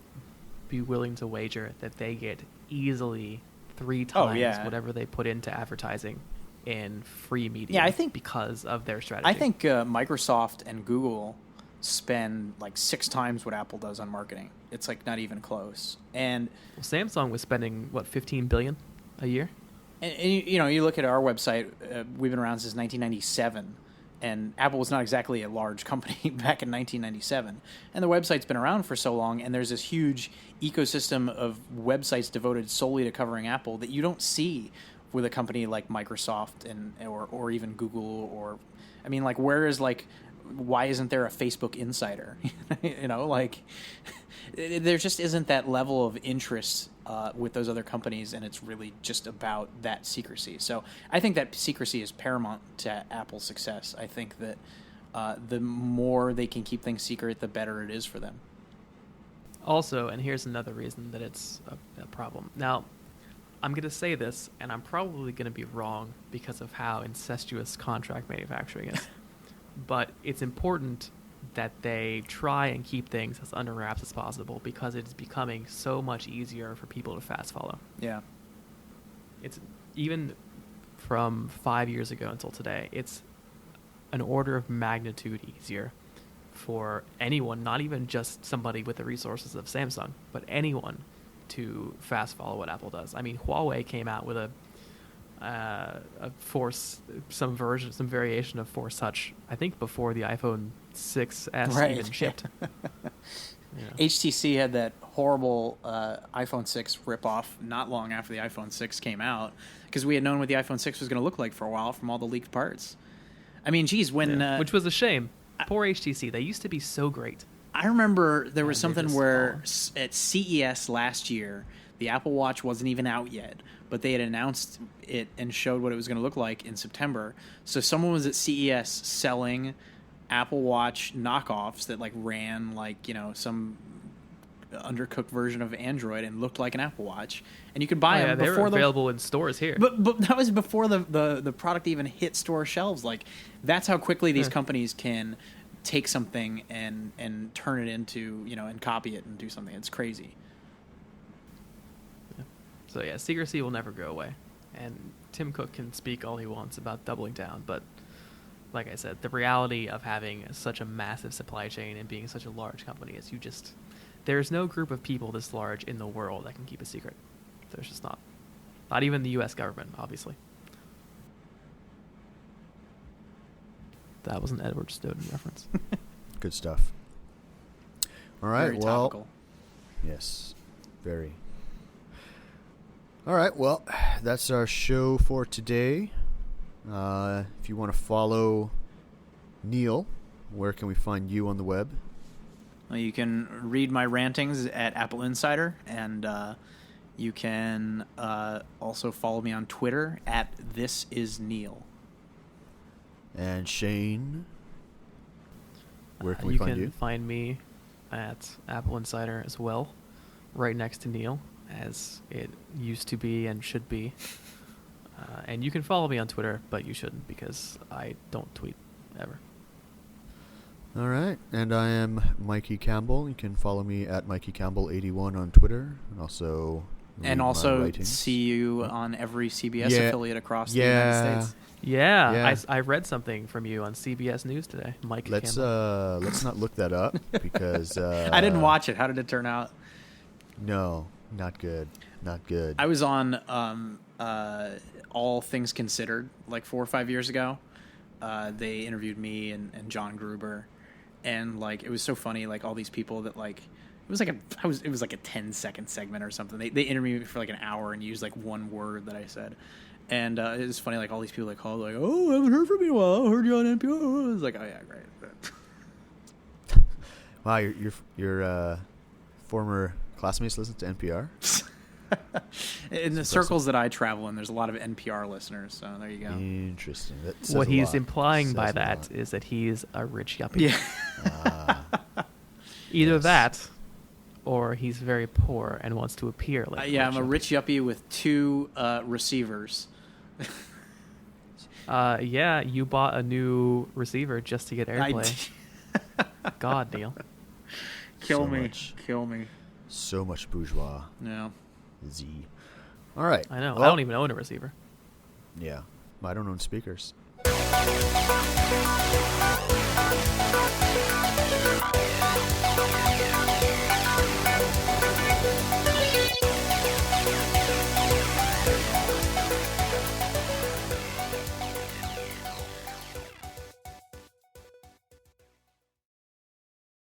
be willing to wager that they get easily 3 times whatever they put into advertising in free media. Yeah, I think because of their strategy. I think Microsoft and Google spend 6 times what Apple does on marketing. It's not even close. And Samsung was spending $15 billion a year. And you look at our website. We've been around since 1997, and Apple was not exactly a large company back in 1997. And the website's been around for so long, and there's this huge ecosystem of websites devoted solely to covering Apple that you don't see with a company like Microsoft or even Google. Or, I mean, where is why isn't there a Facebook Insider? There just isn't that level of interest with those other companies, and it's really just about that secrecy. So I think that secrecy is paramount to Apple's success. I think that the more they can keep things secret, the better it is for them. Also, and here's another reason that it's a problem. Now, I'm going to say this, and I'm probably going to be wrong because of how incestuous contract manufacturing is. But it's important that they try and keep things as under wraps as possible because it's becoming so much easier for people to fast follow. Yeah. It's even from 5 years ago until today, it's an order of magnitude easier for anyone, not even just somebody with the resources of Samsung, but anyone to fast follow what Apple does. I mean, Huawei came out with a some variation of Force Touch, I think before the iPhone 6S even shipped. Yeah. HTC had that horrible iPhone 6 ripoff not long after the iPhone 6 came out, because we had known what the iPhone 6 was going to look like for a while from all the leaked parts. I mean, geez, when which was a shame. Poor HTC. They used to be so great. I remember there was something just where at CES last year, the Apple Watch wasn't even out yet, but they had announced it and showed what it was going to look like in September. So someone was at CES selling Apple Watch knockoffs that like ran like, you know, some undercooked version of Android and looked like an Apple Watch, and you could buy them they before were available in stores here. But that was before the product even hit store shelves. Like, that's how quickly these companies can take something and turn it into, you know, and copy it and do something. It's crazy. Yeah. So yeah, secrecy will never go away, and Tim Cook can speak all he wants about doubling down, but like I said, the reality of having such a massive supply chain and being such a large company is there's no group of people this large in the world that can keep a secret. There's just not. Not even the U.S. government, obviously. That was an Edward Snowden reference. Good stuff. All right, Very well. topical. Yes, very. All right, well, that's our show for today. If you want to follow Neil, where can we find you on the web? Well, you can read my rantings at AppleInsider, and you can also follow me on Twitter at ThisIsNeil. And Shane, where can we find you? You can find me at AppleInsider as well, right next to Neil, as it used to be and should be. And you can follow me on Twitter, but you shouldn't, because I don't tweet ever. All right, and I am Mikey Campbell. You can follow me at Mikey Campbell81 on Twitter, and also see you on every CBS affiliate across the United States. Yeah. I read something from you on CBS News today, Mike Campbell. Let's not look that up, because I didn't watch it. How did it turn out? No, not good. Not good. I was on All Things Considered like 4 or 5 years ago. They interviewed me and John Gruber, and like it was so funny. Like all these people that like it was like a 10-second segment or something. They interviewed me for like an hour and used like one word that I said, and it was funny. Like all these people like called like, "Oh, I haven't heard from you in a while. I heard you on NPR." I was like, "Oh yeah, great." Wow, your former classmates listen to NPR? In the circles that I travel in, there's a lot of NPR listeners, so there you go. Interesting. What he's implying by that is that he's a rich yuppie. Yeah. Either that, or he's very poor and wants to appear like I'm a rich yuppie with 2 receivers. Yeah, you bought a new receiver just to get AirPlay. God, Neil. Kill me. So much bourgeois. Yeah. Z. All right. I know. Well, I don't even own a receiver. Yeah. I don't own speakers.